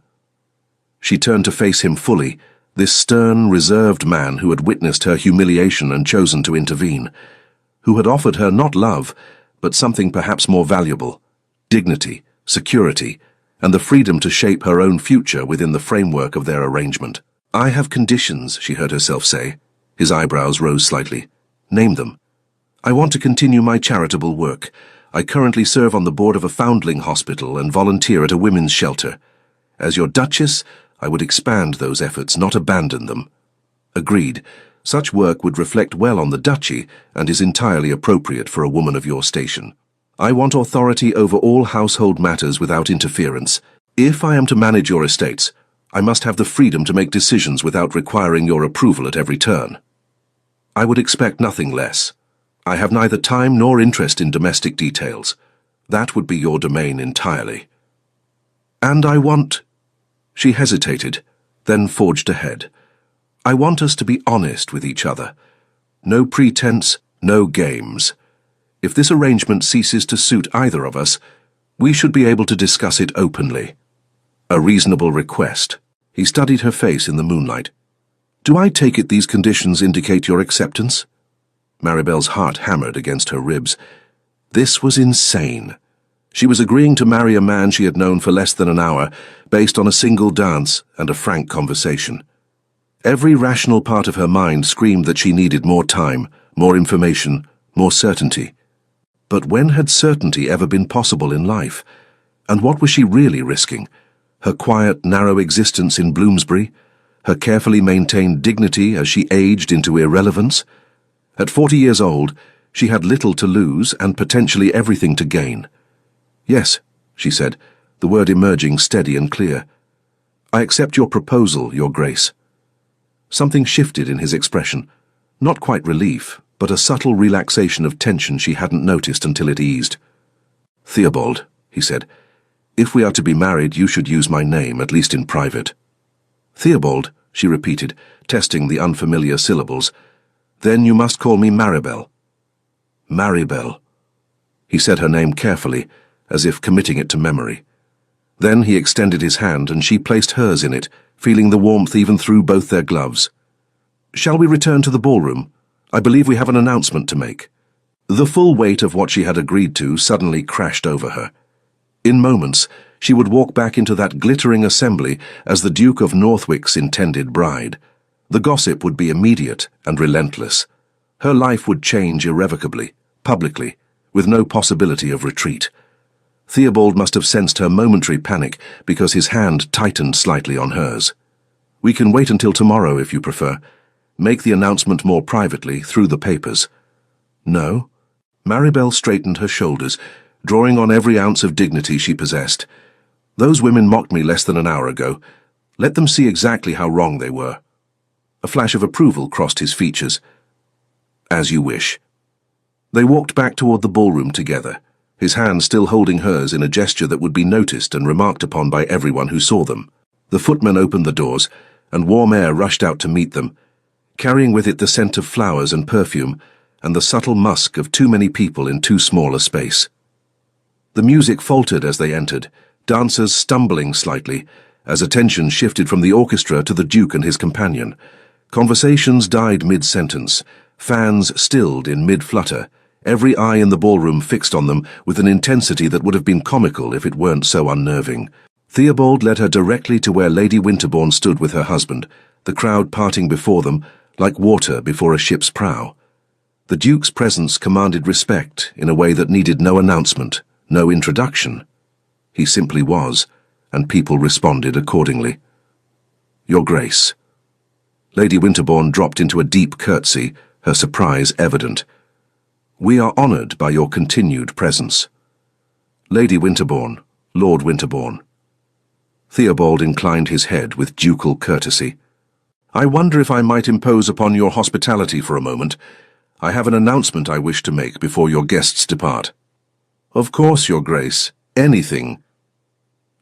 She turned to face him fully, this stern, reserved man who had witnessed her humiliation and chosen to intervene, who had offered her not love, but something perhaps more valuable, dignity, security, and the freedom to shape her own future within the framework of their arrangement. "I have conditions," she heard herself say. His eyebrows rose slightly. "Name them." "I want to continue my charitable work. I currently serve on the board of a foundling hospital and volunteer at a women's shelter. As your Duchess, I would expand those efforts, not abandon them." "Agreed. Such work would reflect well on the duchy and is entirely appropriate for a woman of your station. I want authority over all household matters without interference. If I am to manage your estates, I must have the freedom to make decisions without requiring your approval at every turn. I would expect nothing less. I have neither time nor interest in domestic details. That would be your domain entirely. And I want—" She hesitated, then forged ahead. "I want us to be honest with each other. No pretense, no games. If this arrangement ceases to suit either of us, we should be able to discuss it openly. A reasonable request." He studied her face in the moonlight. "Do I take it these conditions indicate your acceptance?" Maribel's heart hammered against her ribs. This was insane. She was agreeing to marry a man she had known for less than an hour, based on a single dance and a frank conversation. Every rational part of her mind screamed that she needed more time, more information, more certainty. But when had certainty ever been possible in life? And what was she really risking? Her quiet, narrow existence in Bloomsbury? Her carefully maintained dignity as she aged into irrelevance? At 40 years old, she had little to lose and potentially everything to gain. "Yes," she said, the word emerging steady and clear. "I accept your proposal, Your Grace." Something shifted in his expression. Not quite relief, but a subtle relaxation of tension she hadn't noticed until it eased. "Theobald," he said, If we are to be married, you should use my name, at least in private. Theobald, she repeated, testing the unfamiliar syllables. Then you must call me Maribel. Maribel. He said her name carefully, as if committing it to memory. Then he extended his hand and she placed hers in it, feeling the warmth even through both their gloves. Shall we return to the ballroom? I believe we have an announcement to make. The full weight of what she had agreed to suddenly crashed over her. In moments, she would walk back into that glittering assembly as the Duke of Northwick's intended bride. The gossip would be immediate and relentless. Her life would change irrevocably, publicly, with no possibility of retreat. Theobald must have sensed her momentary panic because his hand tightened slightly on hers. We can wait until tomorrow if you prefer. Make the announcement more privately, through the papers. No? Maribel straightened her shoulders, drawing on every ounce of dignity she possessed. Those women mocked me less than an hour ago. Let them see exactly how wrong they were. A flash of approval crossed his features. As you wish. They walked back toward the ballroom together, his hand still holding hers in a gesture that would be noticed and remarked upon by everyone who saw them. The footman opened the doors, and warm air rushed out to meet them, carrying with it the scent of flowers and perfume, and the subtle musk of too many people in too small a space. The music faltered as they entered, dancers stumbling slightly, as attention shifted from the orchestra to the Duke and his companion. Conversations died mid-sentence, fans stilled in mid-flutter, every eye in the ballroom fixed on them with an intensity that would have been comical if it weren't so unnerving. Theobald led her directly to where Lady Winterbourne stood with her husband, the crowd parting before them, like water before a ship's prow. The Duke's presence commanded respect in a way that needed no announcement, no introduction. He simply was, and people responded accordingly. Your Grace. Lady Winterbourne dropped into a deep curtsy, her surprise evident. We are honoured by your continued presence. Lady Winterbourne, Lord Winterbourne. Theobald inclined his head with ducal courtesy. I wonder if I might impose upon your hospitality for a moment. I have an announcement I wish to make before your guests depart. Of course, Your Grace. Anything.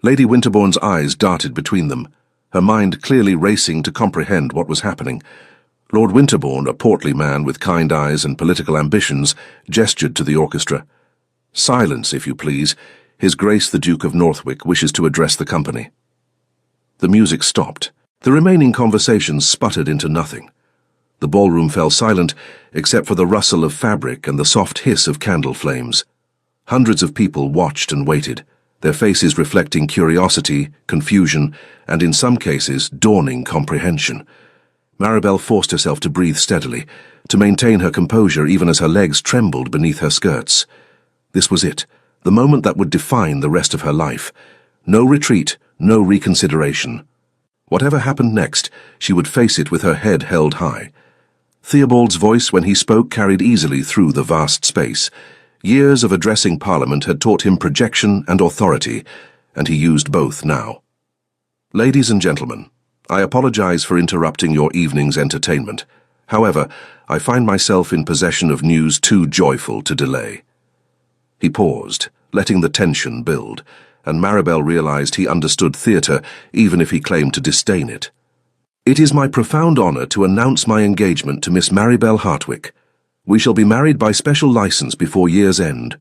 Lady Winterbourne's eyes darted between them, her mind clearly racing to comprehend what was happening. Lord Winterbourne, a portly man with kind eyes and political ambitions, gestured to the orchestra. Silence, if you please. His Grace the Duke of Northwick wishes to address the company. The music stopped. The remaining conversations sputtered into nothing. The ballroom fell silent, except for the rustle of fabric and the soft hiss of candle flames. Hundreds of people watched and waited, their faces reflecting curiosity, confusion, and in some cases, dawning comprehension. Maribel forced herself to breathe steadily, to maintain her composure even as her legs trembled beneath her skirts. This was it, the moment that would define the rest of her life. No retreat, no reconsideration. Whatever happened next, she would face it with her head held high. Theobald's voice when he spoke carried easily through the vast space. Years of addressing Parliament had taught him projection and authority, and he used both now. Ladies and gentlemen, I apologize for interrupting your evening's entertainment. However, I find myself in possession of news too joyful to delay. He paused, letting the tension build, and Maribel realized he understood theatre even if he claimed to disdain it. It is my profound honor to announce my engagement to Miss Maribel Hartwick. We shall be married by special license before year's end.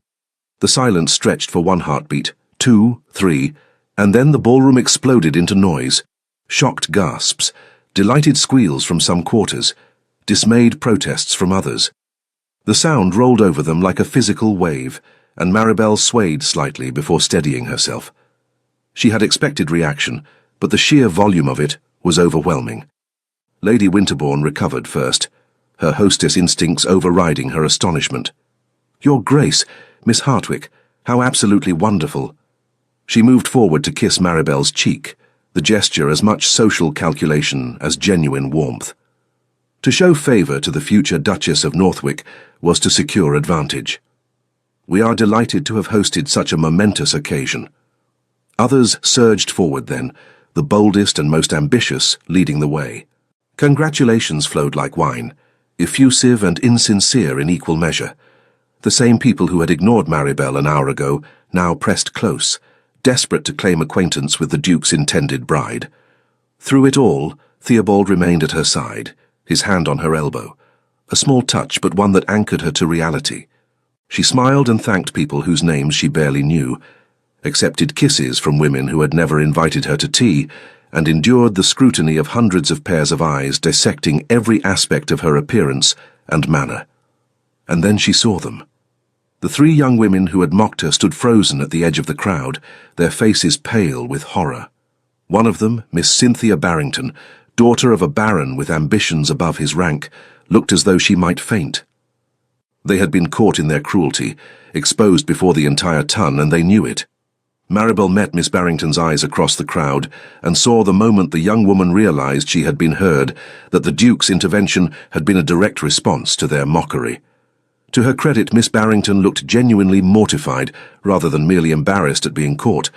The silence stretched for 1 heartbeat, 2, 3, and then the ballroom exploded into noise. Shocked gasps, delighted squeals from some quarters, dismayed protests from others. The sound rolled over them like a physical wave, and Maribel swayed slightly before steadying herself. She had expected reaction, but the sheer volume of it was overwhelming. Lady Winterbourne recovered first, her hostess instincts overriding her astonishment. Your Grace, Miss Hartwick, how absolutely wonderful. She moved forward to kiss Maribel's cheek, the gesture as much social calculation as genuine warmth. To show favour to the future Duchess of Northwick was to secure advantage. We are delighted to have hosted such a momentous occasion. Others surged forward then, the boldest and most ambitious leading the way. Congratulations flowed like wine, effusive and insincere in equal measure. The same people who had ignored Maribel an hour ago now pressed close, desperate to claim acquaintance with the Duke's intended bride. Through it all, Theobald remained at her side, his hand on her elbow, a small touch but one that anchored her to reality. She smiled and thanked people whose names she barely knew, accepted kisses from women who had never invited her to tea, and endured the scrutiny of hundreds of pairs of eyes dissecting every aspect of her appearance and manner. And then she saw them. The three young women who had mocked her stood frozen at the edge of the crowd, their faces pale with horror. One of them, Miss Cynthia Barrington, daughter of a baron with ambitions above his rank, looked as though she might faint. They had been caught in their cruelty, exposed before the entire ton, and they knew it. Maribel met Miss Barrington's eyes across the crowd and saw the moment the young woman realized she had been heard that the Duke's intervention had been a direct response to their mockery. To her credit, Miss Barrington looked genuinely mortified rather than merely embarrassed at being caught.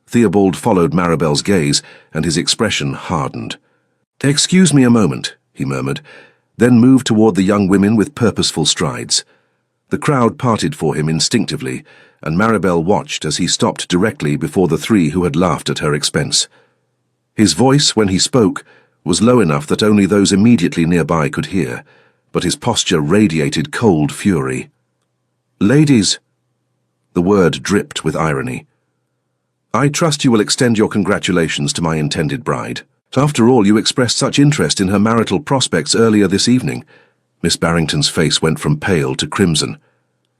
Theobald followed Maribel's gaze, and his expression hardened. "Excuse me a moment," he murmured, then moved toward the young women with purposeful strides. The crowd parted for him instinctively, and Maribel watched as he stopped directly before the three who had laughed at her expense. His voice, when he spoke, was low enough that only those immediately nearby could hear, but his posture radiated cold fury. "Ladies," the word dripped with irony, "I trust you will extend your congratulations to my intended bride. After all, you expressed such interest in her marital prospects earlier this evening." Miss Barrington's face went from pale to crimson.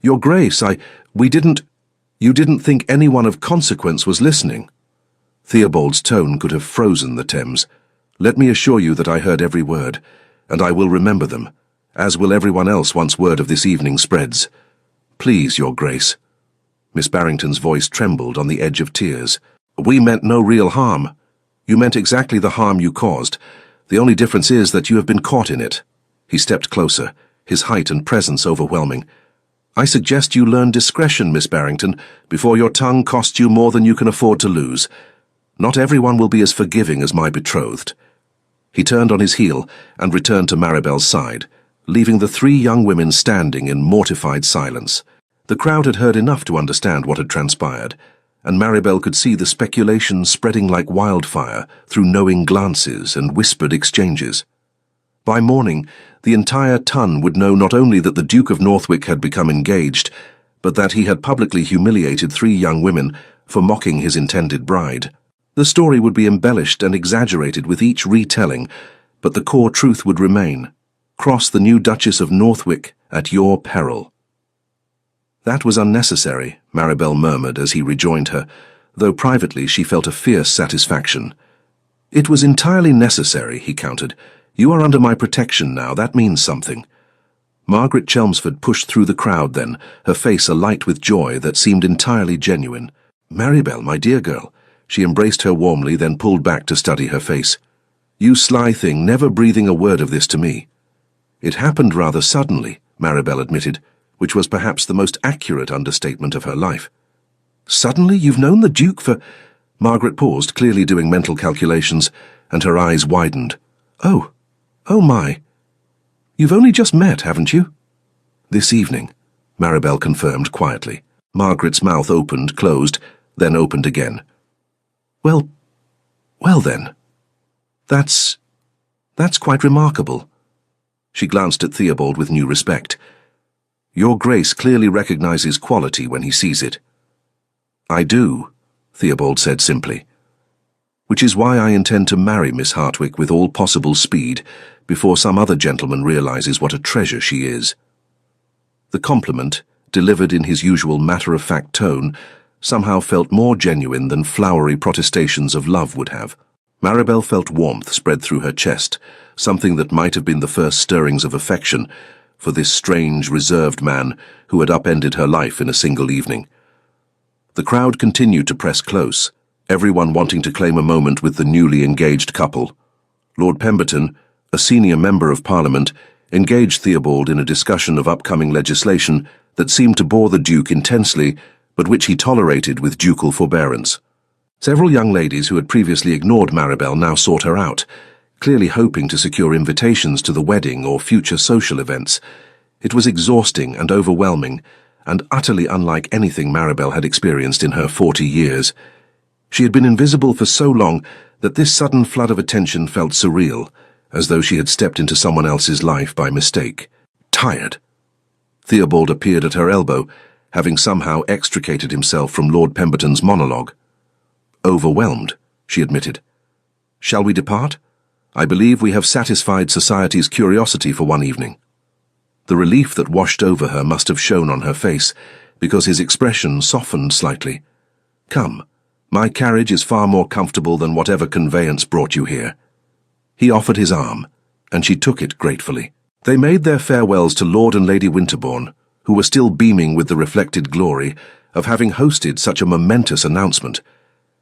"Your Grace, you didn't think anyone of consequence was listening." Theobald's tone could have frozen the Thames. "Let me assure you that I heard every word, and I will remember them, as will everyone else once word of this evening spreads. Please, Your Grace." Miss Barrington's voice trembled on the edge of tears. "We meant no real harm. You meant exactly the harm you caused. The only difference is that you have been caught in it." He stepped closer, his height and presence overwhelming. "I suggest you learn discretion, Miss Barrington, before your tongue costs you more than you can afford to lose. Not everyone will be as forgiving as my betrothed." He turned on his heel and returned to Maribel's side, leaving the three young women standing in mortified silence. The crowd had heard enough to understand what had transpired, and Maribel could see the speculation spreading like wildfire through knowing glances and whispered exchanges. By morning, the entire ton would know not only that the Duke of Northwick had become engaged, but that he had publicly humiliated three young women for mocking his intended bride. The story would be embellished and exaggerated with each retelling, but the core truth would remain. Cross the new Duchess of Northwick at your peril. "That was unnecessary," Maribel murmured as he rejoined her, though privately she felt a fierce satisfaction. "It was entirely necessary," he countered. "You are under my protection now, that means something." Margaret Chelmsford pushed through the crowd then, her face alight with joy that seemed entirely genuine. "Maribel, my dear girl." She embraced her warmly, then pulled back to study her face. "You sly thing, never breathing a word of this to me." "It happened rather suddenly," Maribel admitted, which was perhaps the most accurate understatement of her life. "Suddenly? You've known the Duke for—" Margaret paused, clearly doing mental calculations, and her eyes widened. Oh my. You've only just met, haven't you?" "This evening," Maribel confirmed quietly. Margaret's mouth opened, closed, then opened again. Well then. That's quite remarkable." She glanced at Theobald with new respect. "Your Grace clearly recognizes quality when he sees it." "I do," Theobald said simply. "Which is why I intend to marry Miss Hartwick with all possible speed before some other gentleman realizes what a treasure she is." The compliment, delivered in his usual matter-of-fact tone, somehow felt more genuine than flowery protestations of love would have. Maribel felt warmth spread through her chest, something that might have been the first stirrings of affection for this strange, reserved man who had upended her life in a single evening. The crowd continued to press close, everyone wanting to claim a moment with the newly engaged couple. Lord Pemberton, a senior member of Parliament, engaged Theobald in a discussion of upcoming legislation that seemed to bore the Duke intensely, but which he tolerated with ducal forbearance. Several young ladies who had previously ignored Maribel now sought her out, clearly hoping to secure invitations to the wedding or future social events. It was exhausting and overwhelming, and utterly unlike anything Maribel had experienced in her 40 years. She had been invisible for so long that this sudden flood of attention felt surreal, as though she had stepped into someone else's life by mistake. Tired. Theobald appeared at her elbow, having somehow extricated himself from Lord Pemberton's monologue. Overwhelmed, she admitted. Shall we depart? I believe we have satisfied society's curiosity for one evening. The relief that washed over her must have shown on her face, because his expression softened slightly. Come, my carriage is far more comfortable than whatever conveyance brought you here. He offered his arm, and she took it gratefully. They made their farewells to Lord and Lady Winterbourne, who were still beaming with the reflected glory of having hosted such a momentous announcement.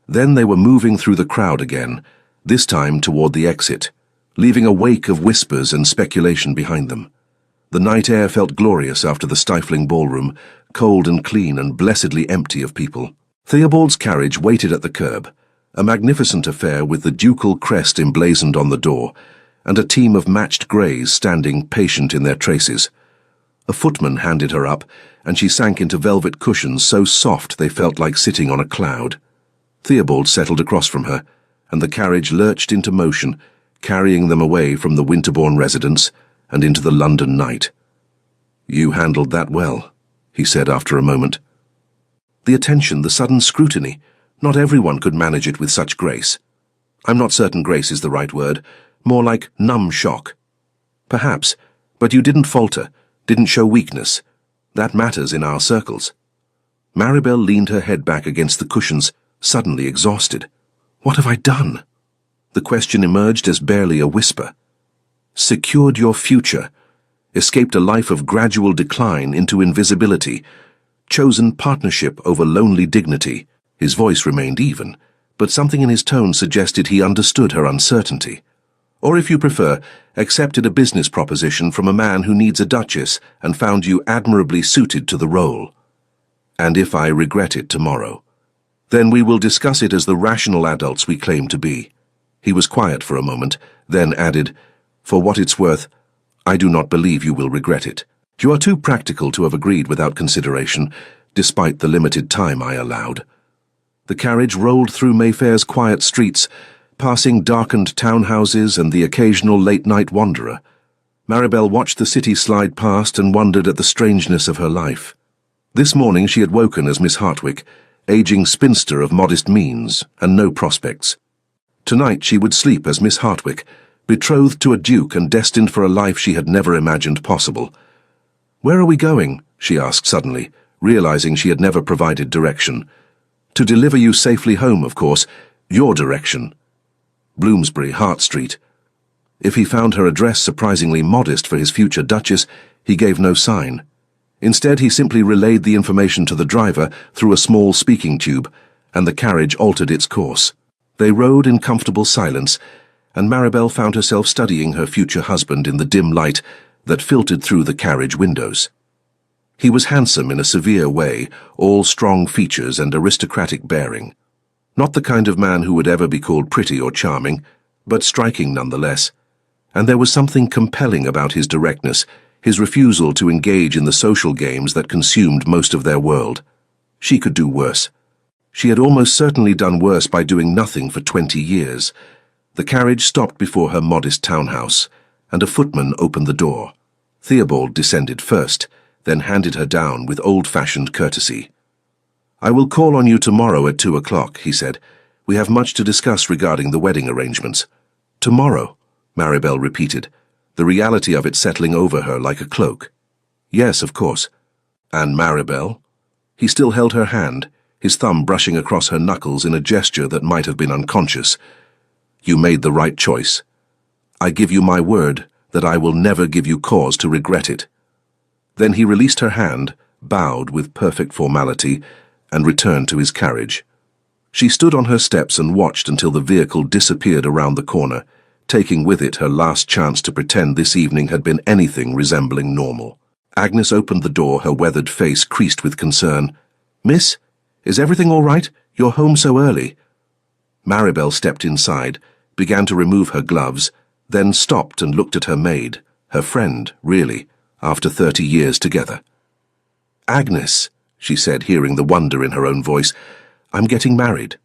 Then they were moving through the crowd again, this time toward the exit, leaving a wake of whispers and speculation behind them. The night air felt glorious after the stifling ballroom, cold and clean and blessedly empty of people. Theobald's carriage waited at the curb, a magnificent affair with the ducal crest emblazoned on the door, and a team of matched greys standing patient in their traces. A footman handed her up, and she sank into velvet cushions so soft they felt like sitting on a cloud. Theobald settled across from her, and the carriage lurched into motion, carrying them away from the Winterbourne residence and into the London night. You handled that well, he said after a moment. The attention, the sudden scrutiny, not everyone could manage it with such grace. I'm not certain grace is the right word, more like numb shock. Perhaps, but you didn't falter, didn't show weakness. That matters in our circles. Maribel leaned her head back against the cushions, suddenly exhausted. What have I done? The question emerged as barely a whisper. Secured your future, escaped a life of gradual decline into invisibility, chosen partnership over lonely dignity. His voice remained even, but something in his tone suggested he understood her uncertainty. Or if you prefer, accepted a business proposition from a man who needs a duchess and found you admirably suited to the role. And if I regret it tomorrow, then we will discuss it as the rational adults we claim to be. He was quiet for a moment, then added, For what it's worth, I do not believe you will regret it. You are too practical to have agreed without consideration, despite the limited time I allowed. The carriage rolled through Mayfair's quiet streets, passing darkened townhouses and the occasional late-night wanderer. Maribel watched the city slide past and wondered at the strangeness of her life. This morning she had woken as Miss Hartwick, aging spinster of modest means and no prospects. Tonight she would sleep as Miss Hartwick, betrothed to a duke and destined for a life she had never imagined possible. Where are we going? She asked suddenly, realizing she had never provided direction. To deliver you safely home, of course, your direction. Bloomsbury, Hart Street. If he found her address surprisingly modest for his future duchess, he gave no sign. Instead, he simply relayed the information to the driver through a small speaking tube, and the carriage altered its course. They rode in comfortable silence, and Maribel found herself studying her future husband in the dim light that filtered through the carriage windows. He was handsome in a severe way, all strong features and aristocratic bearing. Not the kind of man who would ever be called pretty or charming, but striking nonetheless. And there was something compelling about his directness, his refusal to engage in the social games that consumed most of their world. She could do worse. She had almost certainly done worse by doing nothing for 20 years. The carriage stopped before her modest townhouse, and a footman opened the door. Theobald descended first, then handed her down with old-fashioned courtesy. I will call on you tomorrow at 2 o'clock, he said. We have much to discuss regarding the wedding arrangements. Tomorrow, Maribel repeated, the reality of it settling over her like a cloak. Yes, of course. And Maribel? He still held her hand, his thumb brushing across her knuckles in a gesture that might have been unconscious. You made the right choice. I give you my word that I will never give you cause to regret it. Then he released her hand, bowed with perfect formality, and returned to his carriage. She stood on her steps and watched until the vehicle disappeared around the corner, taking with it her last chance to pretend this evening had been anything resembling normal. Agnes opened the door, her weathered face creased with concern. Miss, is everything all right? You're home so early. Maribel stepped inside, began to remove her gloves, then stopped and looked at her maid, her friend, really, after 30 years together. "Agnes," she said, hearing the wonder in her own voice, "I'm getting married."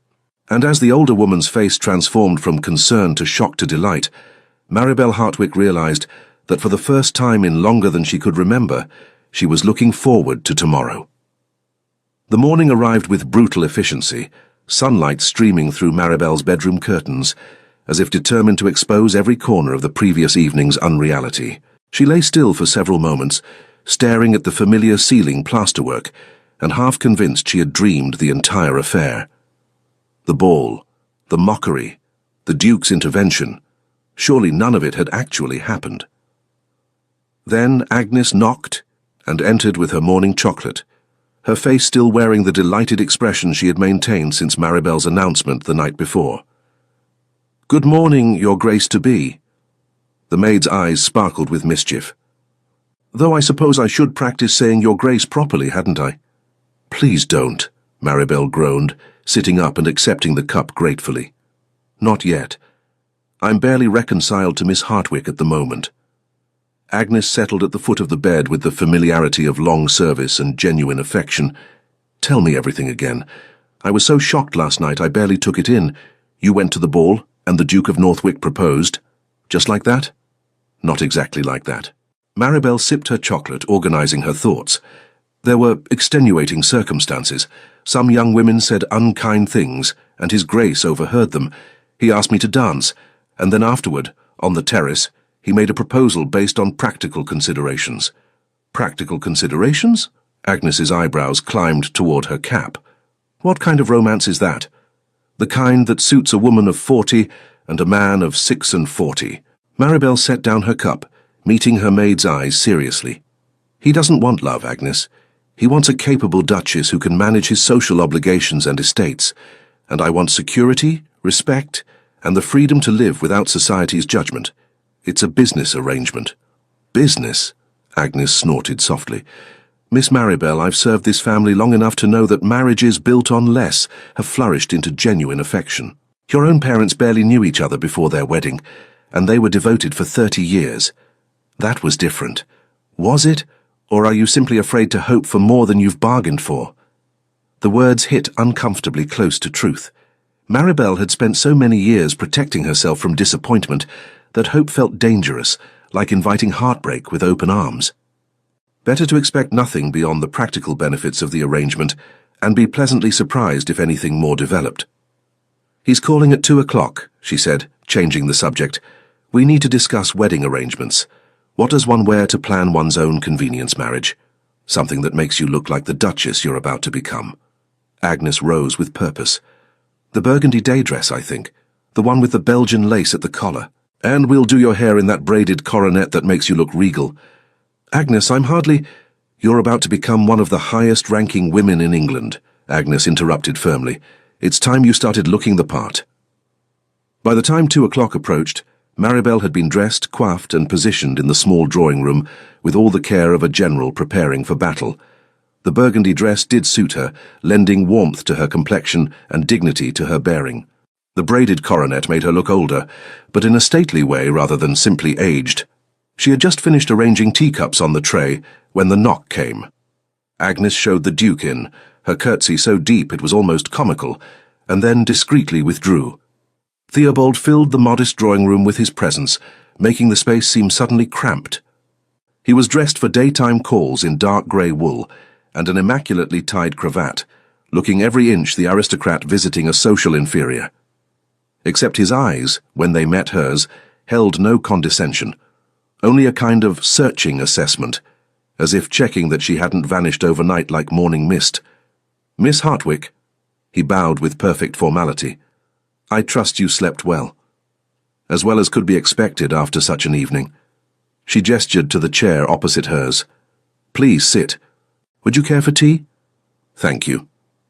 And as the older woman's face transformed from concern to shock to delight, Maribel Hartwick realized that for the first time in longer than she could remember, she was looking forward to tomorrow. The morning arrived with brutal efficiency, sunlight streaming through Maribel's bedroom curtains, as if determined to expose every corner of the previous evening's unreality. She lay still for several moments, staring at the familiar ceiling plasterwork, and half convinced she had dreamed the entire affair. The ball, the mockery, the Duke's intervention, surely none of it had actually happened. Then Agnes knocked and entered with her morning chocolate, her face still wearing the delighted expression she had maintained since Maribel's announcement the night before. "Good morning, Your Grace-to-be." The maid's eyes sparkled with mischief. "Though I suppose I should practice saying Your Grace properly, hadn't I?" "Please don't," Maribel groaned, sitting up and accepting the cup gratefully. "Not yet. I'm barely reconciled to Miss Hartwick at the moment." Agnes settled at the foot of the bed with the familiarity of long service and genuine affection. "Tell me everything again. I was so shocked last night I barely took it in. You went to the ball, and the Duke of Northwick proposed. Just like that?" "Not exactly like that." Maribel sipped her chocolate, organizing her thoughts. There were extenuating circumstances. Some young women said unkind things, and His Grace overheard them. He asked me to dance, and then afterward, on the terrace, he made a proposal based on practical considerations. "Practical considerations?" Agnes's eyebrows climbed toward her cap. "What kind of romance is that?" "The kind that suits a woman of 40 and a man of 46. Maribel set down her cup, meeting her maid's eyes seriously. "He doesn't want love, Agnes. He wants a capable duchess who can manage his social obligations and estates, and I want security, respect, and the freedom to live without society's judgment. It's a business arrangement." "Business?" Agnes snorted softly. "Miss Maribel, I've served this family long enough to know that marriages built on less have flourished into genuine affection. Your own parents barely knew each other before their wedding, and they were devoted for 30 years. That was different. Was it, or are you simply afraid to hope for more than you've bargained for?" The words hit uncomfortably close to truth. Maribel had spent so many years protecting herself from disappointment that hope felt dangerous, like inviting heartbreak with open arms. Better to expect nothing beyond the practical benefits of the arrangement and be pleasantly surprised if anything more developed. "He's calling at 2 o'clock, she said, changing the subject. "We need to discuss wedding arrangements. What does one wear to plan one's own convenience marriage? Something that makes you look like the duchess you're about to become." Agnes rose with purpose. "The burgundy day dress, I think. The one with the Belgian lace at the collar. And we'll do your hair in that braided coronet that makes you look regal." "Agnes, I'm hardly—" "You're about to become one of the highest-ranking women in England," Agnes interrupted firmly. "It's time you started looking the part." By the time 2 o'clock approached, Maribel had been dressed, coiffed, and positioned in the small drawing room with all the care of a general preparing for battle. The burgundy dress did suit her, lending warmth to her complexion and dignity to her bearing. The braided coronet made her look older, but in a stately way rather than simply aged. She had just finished arranging teacups on the tray when the knock came. Agnes showed the Duke in, her curtsy so deep it was almost comical, and then discreetly withdrew. Theobald filled the modest drawing room with his presence, making the space seem suddenly cramped. He was dressed for daytime calls in dark grey wool and an immaculately tied cravat, looking every inch the aristocrat visiting a social inferior. Except his eyes, when they met hers, held no condescension, only a kind of searching assessment, as if checking that she hadn't vanished overnight like morning mist. "Miss Hartwick," he bowed with perfect formality, "I trust you slept well." As well as could be expected after such an evening. She gestured to the chair opposite hers. "Please sit. Would you care for tea?" "Thank you."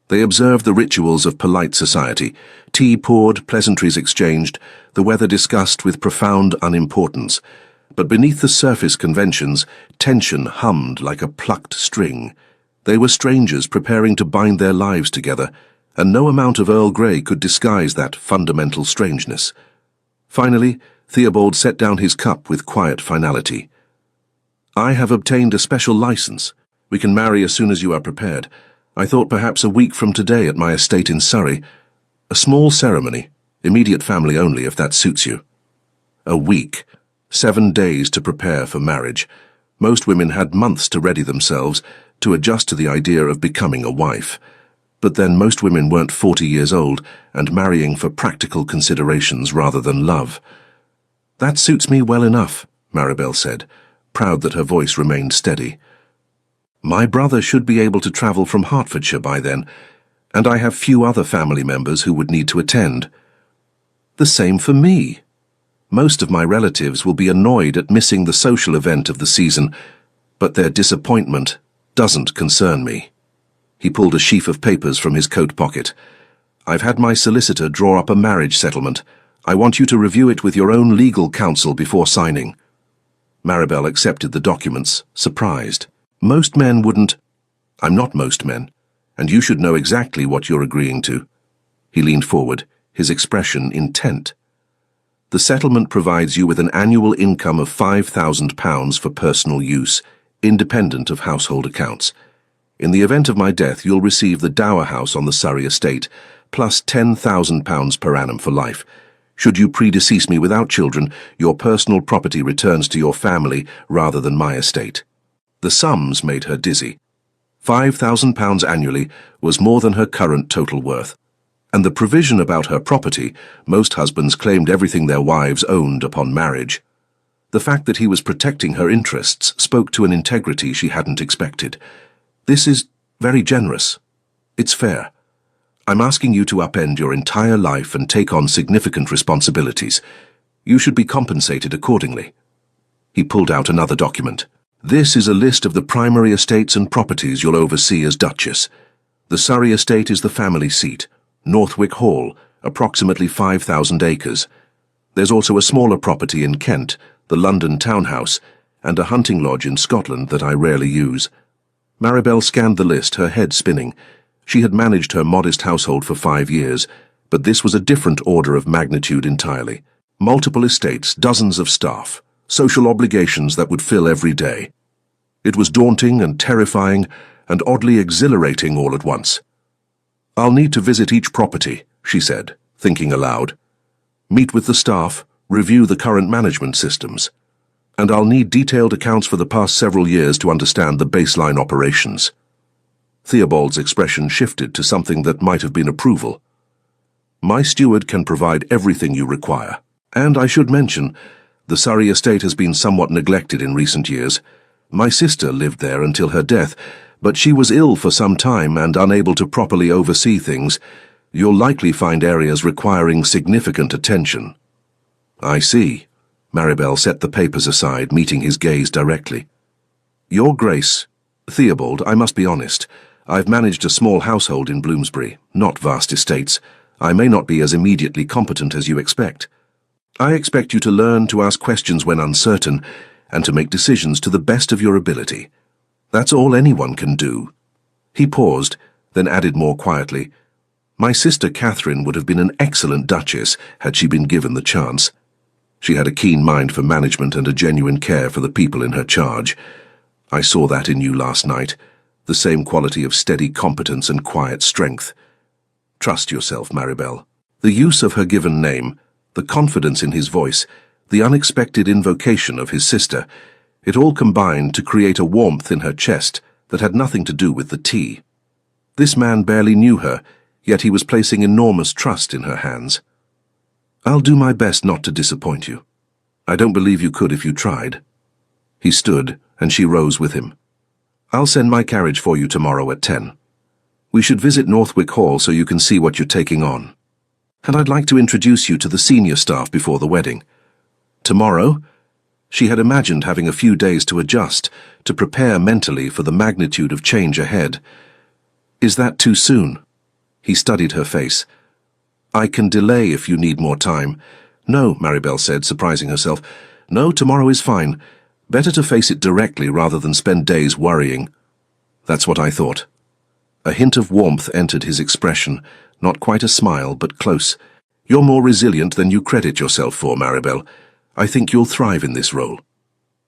They observed the rituals of polite society, tea poured, pleasantries exchanged, the weather discussed with profound unimportance. But beneath the surface conventions, tension hummed like a plucked string. They were strangers preparing to bind their lives together, and no amount of Earl Grey could disguise that fundamental strangeness. Finally, Theobald set down his cup with quiet finality. "I have obtained a special license, We can marry as soon as you are prepared. I thought perhaps a week from today at my estate in Surrey. A small ceremony, immediate family only, if that suits you. A week. 7 days to prepare for marriage. Most women had months to ready themselves, to adjust to the idea of becoming a wife. But then most women weren't 40 years old and marrying for practical considerations rather than love. That suits me well enough, Maribel said, proud that her voice remained steady. My brother should be able to travel from Hertfordshire by then, and I have few other family members who would need to attend. The same for me. Most of my relatives will be annoyed at missing the social event of the season, but their disappointment doesn't concern me. He pulled a sheaf of papers from his coat pocket. I've had my solicitor draw up a marriage settlement. I want you to review it with your own legal counsel before signing. Maribel accepted the documents, surprised. Most men wouldn't. I'm not most men, and you should know exactly what you're agreeing to. He leaned forward, his expression intent. The settlement provides you with an annual income of £5,000 for personal use, independent of household accounts. In the event of my death, you'll receive the dower house on the Surrey estate, plus £10,000 per annum for life. Should you predecease me without children, your personal property returns to your family rather than my estate. The sums made her dizzy. £5,000 annually was more than her current total worth. And the provision about her property, most husbands claimed everything their wives owned upon marriage. The fact that he was protecting her interests spoke to an integrity she hadn't expected. This is very generous. It's fair. I'm asking you to upend your entire life and take on significant responsibilities. You should be compensated accordingly. He pulled out another document. This is a list of the primary estates and properties you'll oversee as Duchess. The Surrey estate is the family seat. Northwick Hall, approximately 5,000 acres. There's also a smaller property in Kent, the London townhouse, and a hunting lodge in Scotland that I rarely use. Maribel scanned the list, her head spinning. She had managed her modest household for 5 years, but this was a different order of magnitude entirely. Multiple estates, dozens of staff, social obligations that would fill every day. It was daunting and terrifying and oddly exhilarating all at once. I'll need to visit each property, she said, thinking aloud. Meet with the staff, review the current management systems. And I'll need detailed accounts for the past several years to understand the baseline operations. Theobald's expression shifted to something that might have been approval. My steward can provide everything you require. And I should mention, the Surrey estate has been somewhat neglected in recent years. My sister lived there until her death, but she was ill for some time and unable to properly oversee things. You'll likely find areas requiring significant attention. I see. Maribel set the papers aside, meeting his gaze directly. Your Grace, Theobald, I must be honest. I've managed a small household in Bloomsbury, not vast estates. I may not be as immediately competent as you expect. I expect you to learn to ask questions when uncertain and to make decisions to the best of your ability. That's all anyone can do. He paused, then added more quietly, My sister Catherine would have been an excellent duchess had she been given the chance. She had a keen mind for management and a genuine care for the people in her charge. I saw that in you last night, the same quality of steady competence and quiet strength. Trust yourself, Maribel. The use of her given name, the confidence in his voice, the unexpected invocation of his sister, it all combined to create a warmth in her chest that had nothing to do with the tea. This man barely knew her, yet he was placing enormous trust in her hands. I'll do my best not to disappoint you. I don't believe you could if you tried. He stood, and she rose with him. I'll send my carriage for you tomorrow at 10. We should visit Northwick Hall so you can see what you're taking on. And I'd like to introduce you to the senior staff before the wedding. Tomorrow? She had imagined having a few days to adjust, to prepare mentally for the magnitude of change ahead. Is that too soon? He studied her face. I can delay if you need more time. No, Maribel said, surprising herself. No, tomorrow is fine. Better to face it directly rather than spend days worrying. That's what I thought. A hint of warmth entered his expression, not quite a smile, but close. You're more resilient than you credit yourself for, Maribel. I think you'll thrive in this role.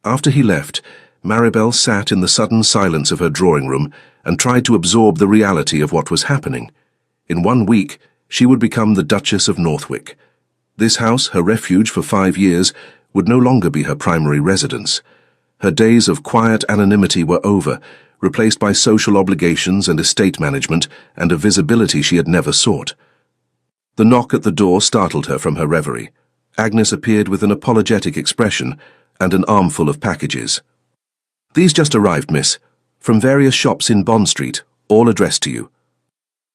After he left, Maribel sat in the sudden silence of her drawing room and tried to absorb the reality of what was happening. In 1 week, she would become the Duchess of Northwick. This house, her refuge for 5 years, would no longer be her primary residence. Her days of quiet anonymity were over, replaced by social obligations and estate management and a visibility she had never sought. The knock at the door startled her from her reverie. Agnes appeared with an apologetic expression and an armful of packages. "These just arrived, miss, from various shops in Bond Street, all addressed to you."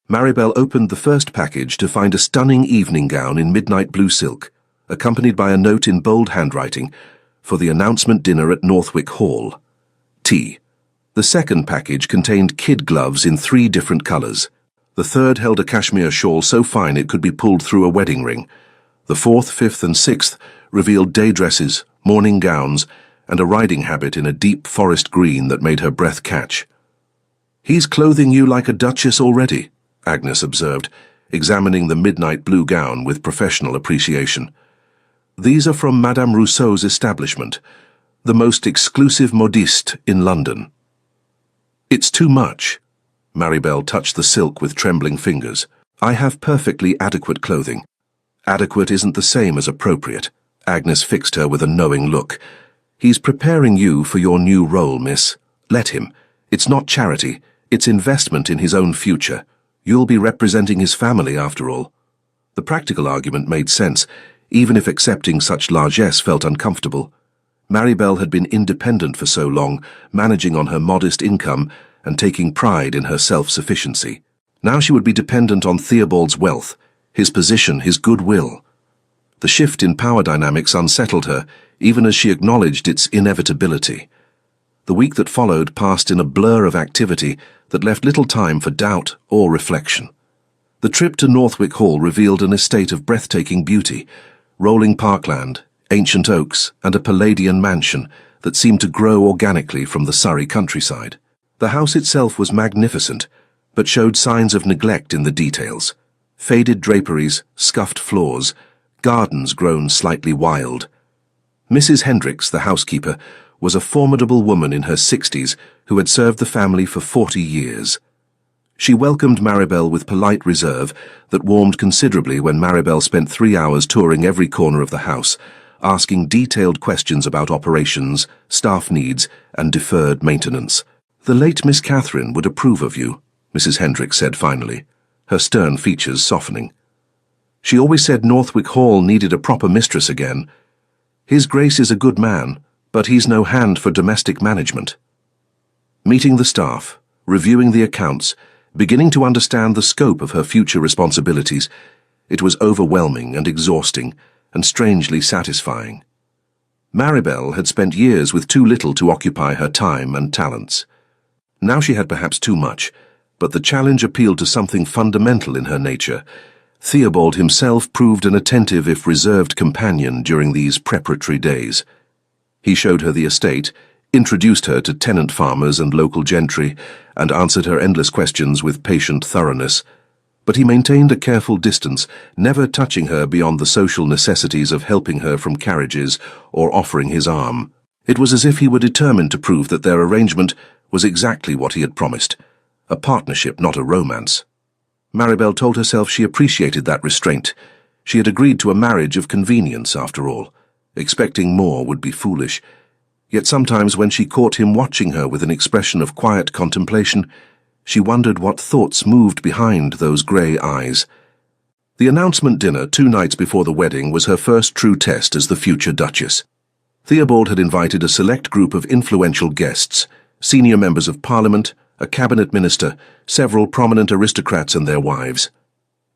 Maribel opened the first package to find a stunning evening gown in midnight blue silk, accompanied by a note in bold handwriting, for the announcement dinner at Northwick Hall. Tea. The second package contained kid gloves in 3 different colours. The third held a cashmere shawl so fine it could be pulled through a wedding ring. The 4th, 5th and 6th revealed day dresses, morning gowns, and a riding habit in a deep forest green that made her breath catch. "He's clothing you like a duchess already," Agnes observed, examining the midnight blue gown with professional appreciation. "These are from Madame Rousseau's establishment, the most exclusive modiste in London." "It's too much." Maribel touched the silk with trembling fingers. "I have perfectly adequate clothing." "Adequate isn't the same as appropriate." Agnes fixed her with a knowing look. "He's preparing you for your new role, miss. Let him. It's not charity, it's investment in his own future. You'll be representing his family after all." The practical argument made sense, even if accepting such largesse felt uncomfortable. Maribel had been independent for so long, managing on her modest income and taking pride in her self-sufficiency. Now she would be dependent on Theobald's wealth, his position, his goodwill. The shift in power dynamics unsettled her, even as she acknowledged its inevitability. The week that followed passed in a blur of activity that left little time for doubt or reflection. The trip to Northwick Hall revealed an estate of breathtaking beauty, rolling parkland, ancient oaks, and a Palladian mansion that seemed to grow organically from the Surrey countryside. The house itself was magnificent, but showed signs of neglect in the details. Faded draperies, scuffed floors, gardens grown slightly wild. Mrs. Hendricks, the housekeeper, was a formidable woman in her 60s who had served the family for 40 years. She welcomed Maribel with polite reserve that warmed considerably when Maribel spent 3 hours touring every corner of the house, asking detailed questions about operations, staff needs, and deferred maintenance. "The late Miss Catherine would approve of you," Mrs. Hendricks said finally, her stern features softening. "She always said Northwick Hall needed a proper mistress again. His Grace is a good man, but he's no hand for domestic management." Meeting the staff, reviewing the accounts, beginning to understand the scope of her future responsibilities, it was overwhelming and exhausting, and strangely satisfying. Maribel had spent years with too little to occupy her time and talents. Now she had perhaps too much, but the challenge appealed to something fundamental in her nature. Theobald himself proved an attentive if reserved companion during these preparatory days. He showed her the estate, introduced her to tenant farmers and local gentry, and answered her endless questions with patient thoroughness. But he maintained a careful distance, never touching her beyond the social necessities of helping her from carriages or offering his arm. It was as if he were determined to prove that their arrangement was exactly what he had promised, a partnership, not a romance. Maribel told herself she appreciated that restraint. She had agreed to a marriage of convenience, after all. Expecting more would be foolish. Yet sometimes when she caught him watching her with an expression of quiet contemplation, she wondered what thoughts moved behind those grey eyes. The announcement dinner 2 nights before the wedding was her first true test as the future Duchess. Theobald had invited a select group of influential guests, senior members of Parliament, a cabinet minister, several prominent aristocrats and their wives.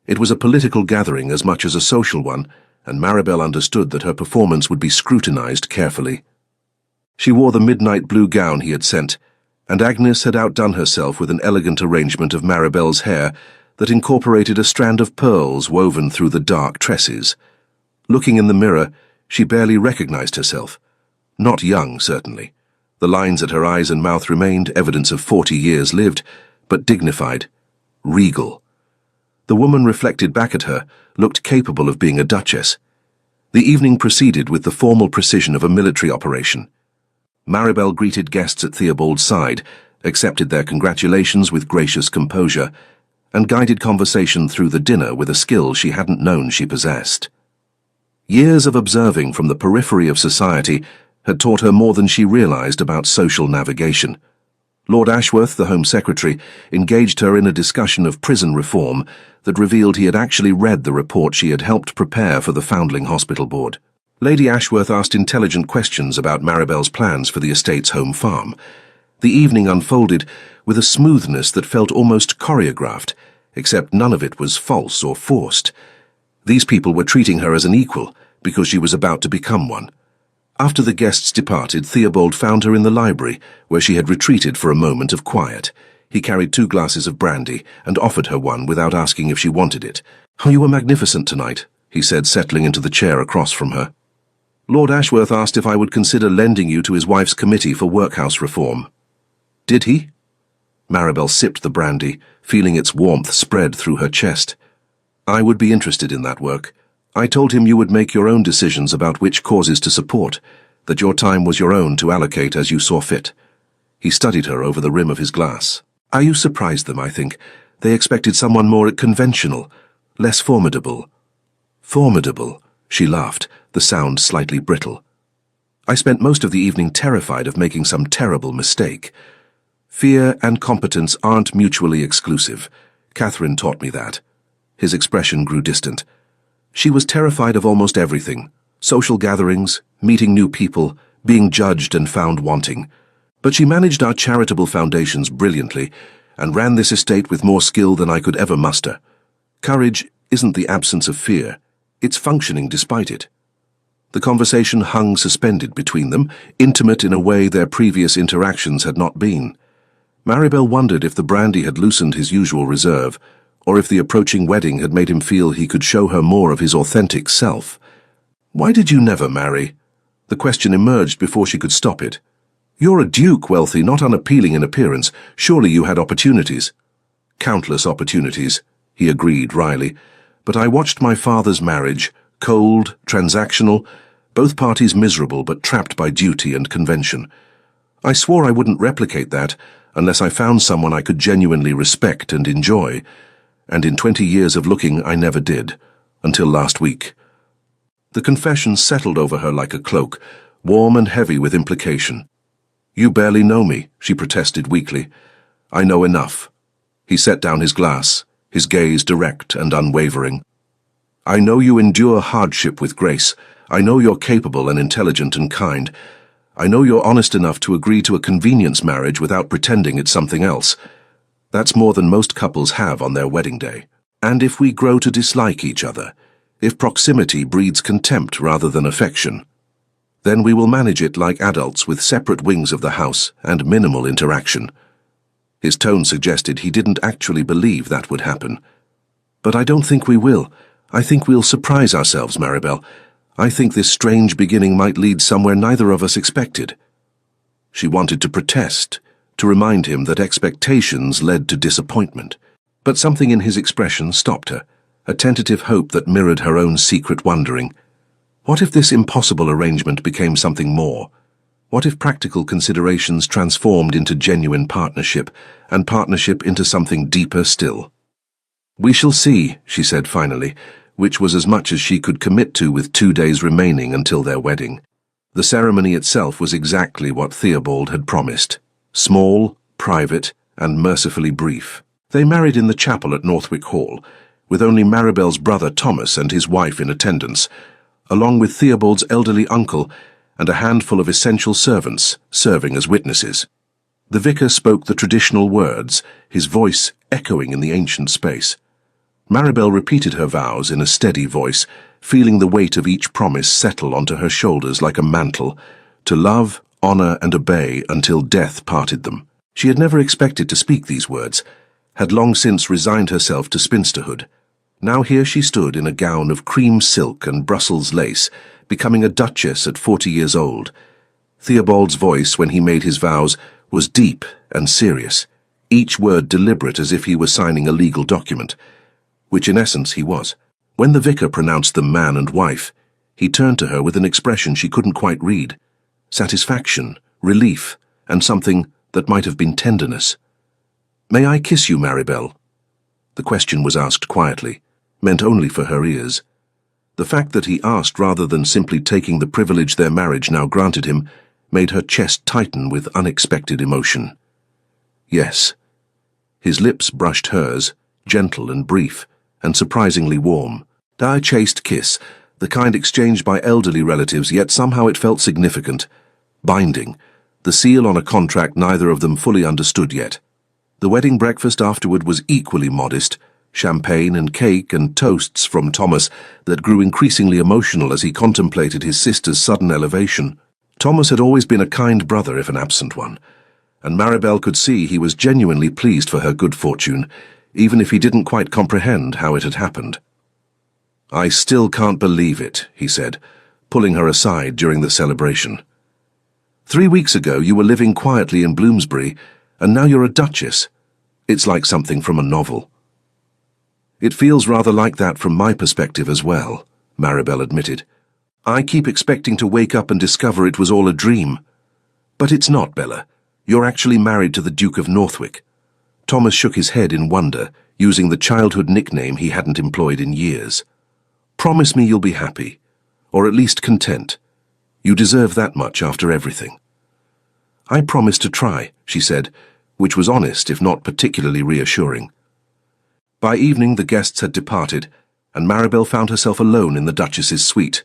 It was a political gathering as much as a social one, and Maribel understood that her performance would be scrutinized carefully. She wore the midnight blue gown he had sent, and Agnes had outdone herself with an elegant arrangement of Maribel's hair that incorporated a strand of pearls woven through the dark tresses. Looking in the mirror, she barely recognized herself. Not young, certainly. The lines at her eyes and mouth remained evidence of 40 years lived, but dignified, regal. The woman reflected back at her, looked capable of being a duchess. The evening proceeded with the formal precision of a military operation. Maribel greeted guests at Theobald's side, accepted their congratulations with gracious composure, and guided conversation through the dinner with a skill she hadn't known she possessed. Years of observing from the periphery of society had taught her more than she realized about social navigation. Lord Ashworth, the Home Secretary, engaged her in a discussion of prison reform that revealed he had actually read the report she had helped prepare for the Foundling Hospital Board. Lady Ashworth asked intelligent questions about Maribel's plans for the estate's home farm. The evening unfolded with a smoothness that felt almost choreographed, except none of it was false or forced. These people were treating her as an equal because she was about to become one. After the guests departed, Theobald found her in the library, where she had retreated for a moment of quiet. He carried 2 glasses of brandy and offered her one without asking if she wanted it. "Oh, you were magnificent tonight," he said, settling into the chair across from her. "Lord Ashworth asked if I would consider lending you to his wife's committee for workhouse reform." "Did he?" Maribel sipped the brandy, feeling its warmth spread through her chest. "I would be interested in that work. I told him you would make your own decisions about which causes to support, that your time was your own to allocate as you saw fit." He studied her over the rim of his glass. "You surprised them, I think. They expected someone more conventional, less formidable." "Formidable," she laughed, the sound slightly brittle. "I spent most of the evening terrified of making some terrible mistake. Fear and competence aren't mutually exclusive. Catherine taught me that." His expression grew distant. "She was terrified of almost everything. Social gatherings, meeting new people, being judged and found wanting. But she managed our charitable foundations brilliantly and ran this estate with more skill than I could ever muster. Courage isn't the absence of fear. It's functioning despite it." The conversation hung suspended between them, intimate in a way their previous interactions had not been. Maribel wondered if the brandy had loosened his usual reserve, or if the approaching wedding had made him feel he could show her more of his authentic self. "Why did you never marry?" The question emerged before she could stop it. "You're a duke, wealthy, not unappealing in appearance. Surely you had opportunities." "Countless opportunities," he agreed wryly. "But I watched my father's marriage, cold, transactional, both parties miserable but trapped by duty and convention. I swore I wouldn't replicate that unless I found someone I could genuinely respect and enjoy. And in 20 years of looking, I never did, until last week." The confession settled over her like a cloak, warm and heavy with implication. "You barely know me," she protested weakly. "I know enough." He set down his glass, his gaze direct and unwavering. "I know you endure hardship with grace. I know you're capable and intelligent and kind. I know you're honest enough to agree to a convenience marriage without pretending it's something else. That's more than most couples have on their wedding day. And if we grow to dislike each other, if proximity breeds contempt rather than affection, then we will manage it like adults with separate wings of the house and minimal interaction." His tone suggested he didn't actually believe that would happen. "But I don't think we will. I think we'll surprise ourselves, Maribel. I think this strange beginning might lead somewhere neither of us expected." She wanted to protest, to remind him that expectations led to disappointment. But something in his expression stopped her, a tentative hope that mirrored her own secret wondering. What if this impossible arrangement became something more? What if practical considerations transformed into genuine partnership, and partnership into something deeper still? "We shall see," she said finally, which was as much as she could commit to with 2 days remaining until their wedding. The ceremony itself was exactly what Theobald had promised. Small, private, and mercifully brief. They married in the chapel at Northwick Hall, with only Maribel's brother Thomas and his wife in attendance, along with Theobald's elderly uncle and a handful of essential servants serving as witnesses. The vicar spoke the traditional words, his voice echoing in the ancient space. Maribel repeated her vows in a steady voice, feeling the weight of each promise settle onto her shoulders like a mantle, to love, honor, and obey until death parted them. She had never expected to speak these words, had long since resigned herself to spinsterhood. Now here she stood in a gown of cream silk and Brussels lace, becoming a duchess at 40 years old. Theobald's voice, when he made his vows, was deep and serious, each word deliberate as if he were signing a legal document, which in essence he was. When the vicar pronounced them man and wife, he turned to her with an expression she couldn't quite read. Satisfaction, relief, and something that might have been tenderness. "May I kiss you, Maribel?" The question was asked quietly, meant only for her ears. The fact that he asked rather than simply taking the privilege their marriage now granted him made her chest tighten with unexpected emotion. Yes. His lips brushed hers, gentle and brief, and surprisingly warm. A chaste kiss, the kind exchanged by elderly relatives, yet somehow it felt significant, binding, the seal on a contract neither of them fully understood yet. The wedding breakfast afterward was equally modest, champagne and cake and toasts from Thomas that grew increasingly emotional as he contemplated his sister's sudden elevation. Thomas had always been a kind brother, if an absent one, and Maribel could see he was genuinely pleased for her good fortune, even if he didn't quite comprehend how it had happened. "I still can't believe it," he said, pulling her aside during the celebration. 3 weeks ago you were living quietly in Bloomsbury, and now you're a duchess. It's like something from a novel." "It feels rather like that from my perspective as well," Maribel admitted. "I keep expecting to wake up and discover it was all a dream. But it's not, Bella. You're actually married to the Duke of Northwick." Thomas shook his head in wonder, using the childhood nickname he hadn't employed in years. "Promise me you'll be happy, or at least content. You deserve that much after everything." "I promise to try," she said, which was honest if not particularly reassuring. By evening the guests had departed, and Maribel found herself alone in the Duchess's suite,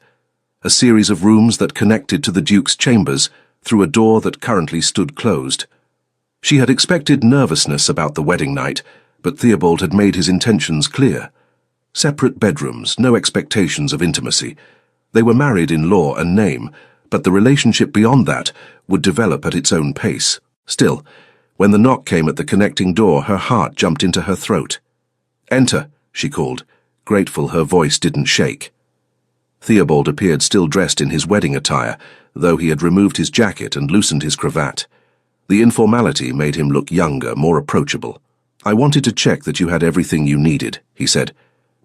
a series of rooms that connected to the Duke's chambers through a door that currently stood closed. She had expected nervousness about the wedding night, but Theobald had made his intentions clear. Separate bedrooms, no expectations of intimacy. They were married in law and name, but the relationship beyond that would develop at its own pace. Still, when the knock came at the connecting door, her heart jumped into her throat. "Enter," she called, grateful her voice didn't shake. Theobald appeared still dressed in his wedding attire, though he had removed his jacket and loosened his cravat. The informality made him look younger, more approachable. "I wanted to check that you had everything you needed," he said.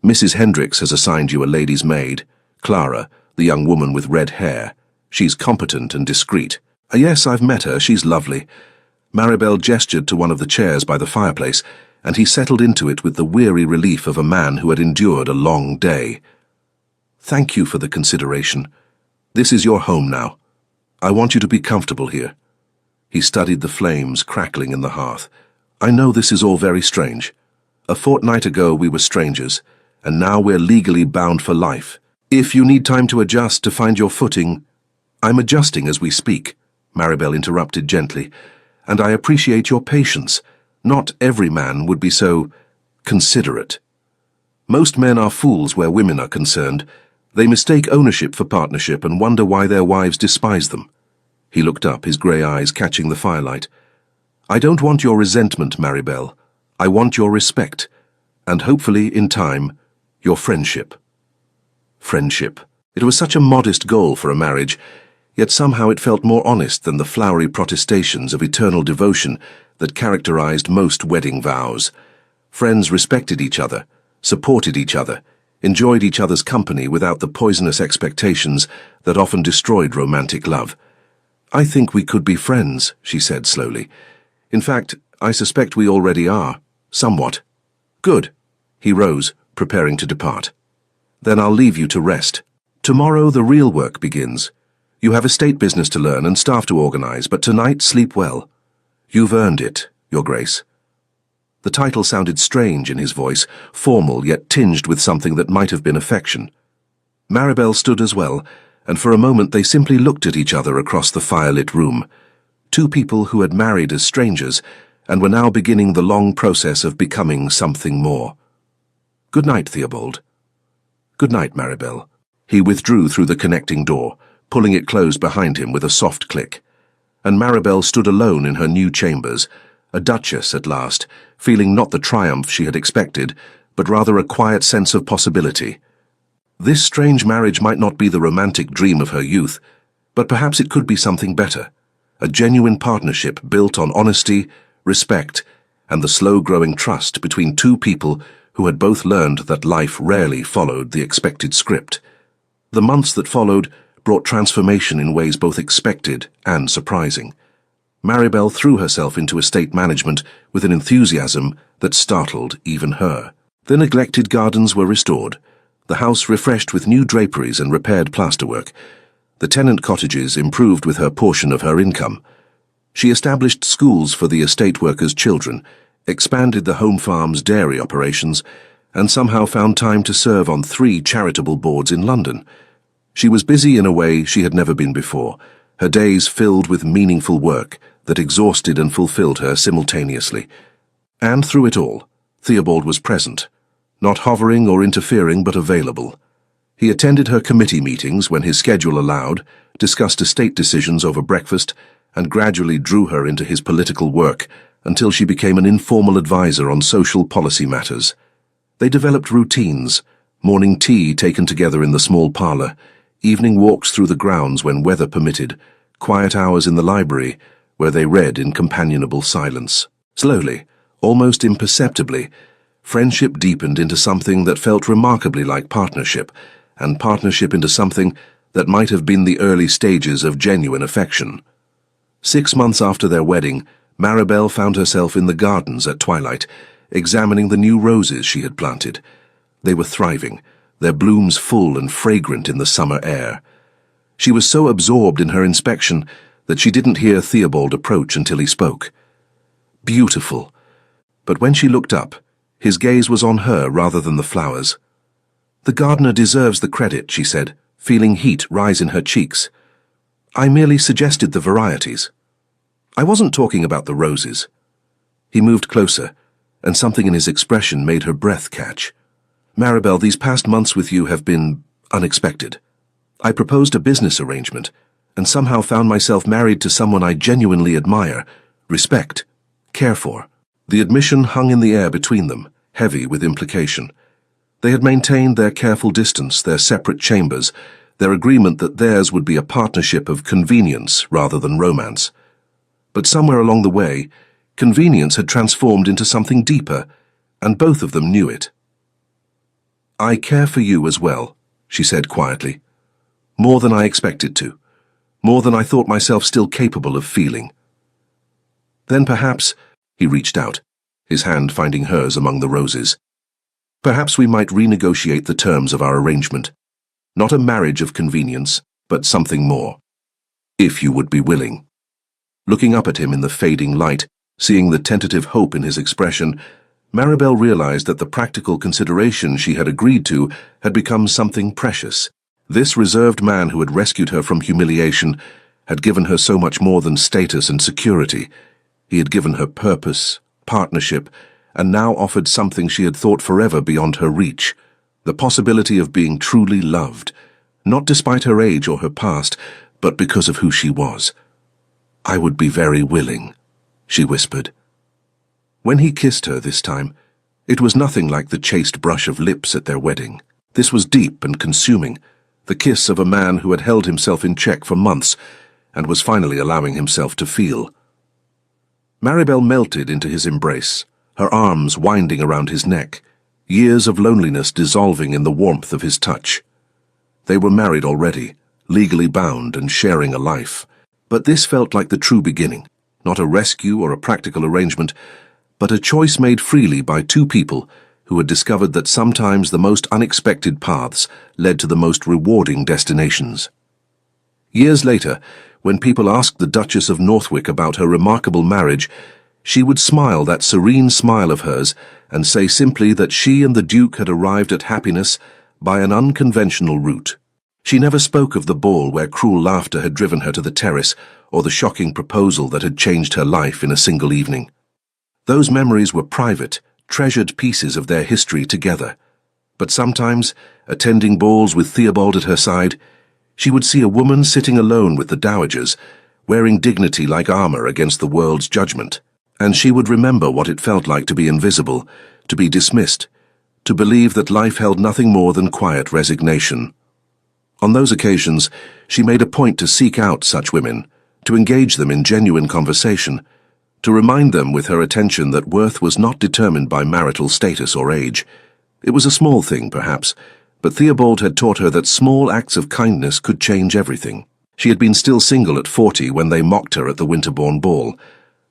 "Mrs. Hendricks has assigned you a lady's maid, Clara, the young woman with red hair. She's competent and discreet." "Yes, I've met her. She's lovely." Maribel gestured to one of the chairs by the fireplace, and he settled into it with the weary relief of a man who had endured a long day. "Thank you for the consideration. This is your home now. I want you to be comfortable here." He studied the flames crackling in the hearth. "I know this is all very strange. A fortnight ago we were strangers, and now we're legally bound for life. If you need time to adjust, to find your footing—" "I'm adjusting as we speak," Maribel interrupted gently, "and I appreciate your patience. Not every man would be so considerate. Most men are fools where women are concerned. They mistake ownership for partnership and wonder why their wives despise them." He looked up, his grey eyes catching the firelight. "I don't want your resentment, Maribel. I want your respect, and hopefully, in time, your friendship." Friendship. It was such a modest goal for a marriage, yet somehow it felt more honest than the flowery protestations of eternal devotion that characterized most wedding vows. Friends respected each other, supported each other, enjoyed each other's company without the poisonous expectations that often destroyed romantic love. "I think we could be friends," she said slowly. "In fact, I suspect we already are, somewhat." "Good." He rose, preparing to depart. "Then I'll leave you to rest. Tomorrow the real work begins. You have estate business to learn and staff to organize, but tonight sleep well. You've earned it, Your Grace." The title sounded strange in his voice, formal yet tinged with something that might have been affection. Maribel stood as well, and for a moment they simply looked at each other across the firelit room. Two people who had married as strangers and were now beginning the long process of becoming something more. "Good night, Theobald." "Good night, Maribel." He withdrew through the connecting door, pulling it closed behind him with a soft click. And Maribel stood alone in her new chambers, a duchess at last, feeling not the triumph she had expected, but rather a quiet sense of possibility. This strange marriage might not be the romantic dream of her youth, but perhaps it could be something better, a genuine partnership built on honesty, respect, and the slow-growing trust between two people who had both learned that life rarely followed the expected script. The months that followed brought transformation in ways both expected and surprising. Maribel threw herself into estate management with an enthusiasm that startled even her. The neglected gardens were restored, the house refreshed with new draperies and repaired plasterwork. The tenant cottages improved with her portion of her income. She established schools for the estate workers' children, expanded the home farm's dairy operations, and somehow found time to serve on 3 charitable boards in London. She was busy in a way she had never been before, her days filled with meaningful work that exhausted and fulfilled her simultaneously. And through it all, Theobald was present, not hovering or interfering but available. He attended her committee meetings when his schedule allowed, discussed estate decisions over breakfast, and gradually drew her into his political work until she became an informal advisor on social policy matters. They developed routines, morning tea taken together in the small parlour, evening walks through the grounds when weather permitted, quiet hours in the library, where they read in companionable silence. Slowly, almost imperceptibly, friendship deepened into something that felt remarkably like partnership, and partnership into something that might have been the early stages of genuine affection. 6 months after their wedding, Maribel found herself in the gardens at twilight, examining the new roses she had planted. They were thriving, their blooms full and fragrant in the summer air. She was so absorbed in her inspection that she didn't hear Theobald approach until he spoke. Beautiful. But when she looked up, his gaze was on her rather than the flowers. "The gardener deserves the credit," she said, feeling heat rise in her cheeks. "I merely suggested the varieties. I wasn't talking about the roses." He moved closer, and something in his expression made her breath catch. "Maribel, these past months with you have been unexpected. I proposed a business arrangement, and somehow found myself married to someone I genuinely admire, respect, care for." The admission hung in the air between them, heavy with implication. They had maintained their careful distance, their separate chambers, their agreement that theirs would be a partnership of convenience rather than romance. But somewhere along the way, convenience had transformed into something deeper, and both of them knew it. "I care for you as well," she said quietly. "More than I expected to. More than I thought myself still capable of feeling." Then perhaps, he reached out, his hand finding hers among the roses. "Perhaps we might renegotiate the terms of our arrangement. Not a marriage of convenience, but something more. If you would be willing." Looking up at him in the fading light, seeing the tentative hope in his expression, Maribel realized that the practical consideration she had agreed to had become something precious. This reserved man who had rescued her from humiliation had given her so much more than status and security. He had given her purpose, partnership, and now offered something she had thought forever beyond her reach, the possibility of being truly loved, not despite her age or her past, but because of who she was. "I would be very willing," she whispered. When he kissed her this time, it was nothing like the chaste brush of lips at their wedding. This was deep and consuming, the kiss of a man who had held himself in check for months and was finally allowing himself to feel. Maribel melted into his embrace, her arms winding around his neck, years of loneliness dissolving in the warmth of his touch. They were married already, legally bound and sharing a life. But this felt like the true beginning, not a rescue or a practical arrangement, but a choice made freely by 2 people who had discovered that sometimes the most unexpected paths led to the most rewarding destinations. Years later, when people asked the Duchess of Northwick about her remarkable marriage, she would smile that serene smile of hers and say simply that she and the Duke had arrived at happiness by an unconventional route. She never spoke of the ball where cruel laughter had driven her to the terrace, or the shocking proposal that had changed her life in a single evening. Those memories were private, treasured pieces of their history together. But sometimes, attending balls with Theobald at her side, she would see a woman sitting alone with the dowagers, wearing dignity like armor against the world's judgment, and she would remember what it felt like to be invisible, to be dismissed, to believe that life held nothing more than quiet resignation. On those occasions, she made a point to seek out such women, to engage them in genuine conversation, to remind them with her attention that worth was not determined by marital status or age. It was a small thing, perhaps, But Theobald had taught her that small acts of kindness could change everything. She had been still single at 40 when they mocked her at the Winterbourne ball,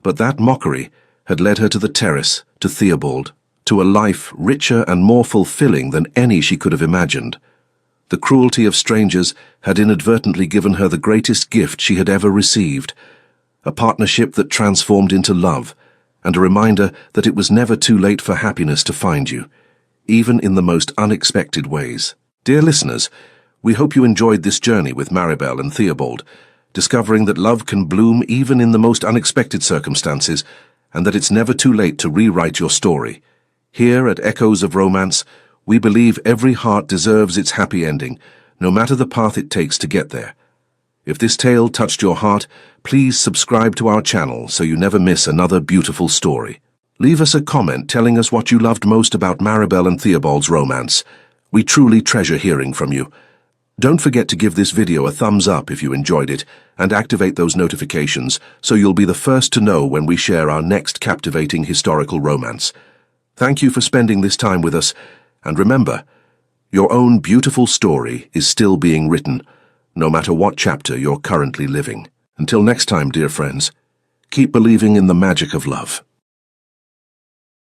but that mockery had led her to the terrace, to Theobald, to a life richer and more fulfilling than any she could have imagined. The cruelty of strangers had inadvertently given her the greatest gift she had ever received, a partnership that transformed into love, and a reminder that it was never too late for happiness to find you, even in the most unexpected ways. Dear listeners, we hope you enjoyed this journey with Maribel and Theobald, discovering that love can bloom even in the most unexpected circumstances, and that it's never too late to rewrite your story. Here at Echoes of Romance, we believe every heart deserves its happy ending, no matter the path it takes to get there. If this tale touched your heart, please subscribe to our channel so you never miss another beautiful story. Leave us a comment telling us what you loved most about Maribel and Theobald's romance. We truly treasure hearing from you. Don't forget to give this video a thumbs up if you enjoyed it, and activate those notifications so you'll be the first to know when we share our next captivating historical romance. Thank you for spending this time with us, and remember, your own beautiful story is still being written, no matter what chapter you're currently living. Until next time, dear friends, keep believing in the magic of love.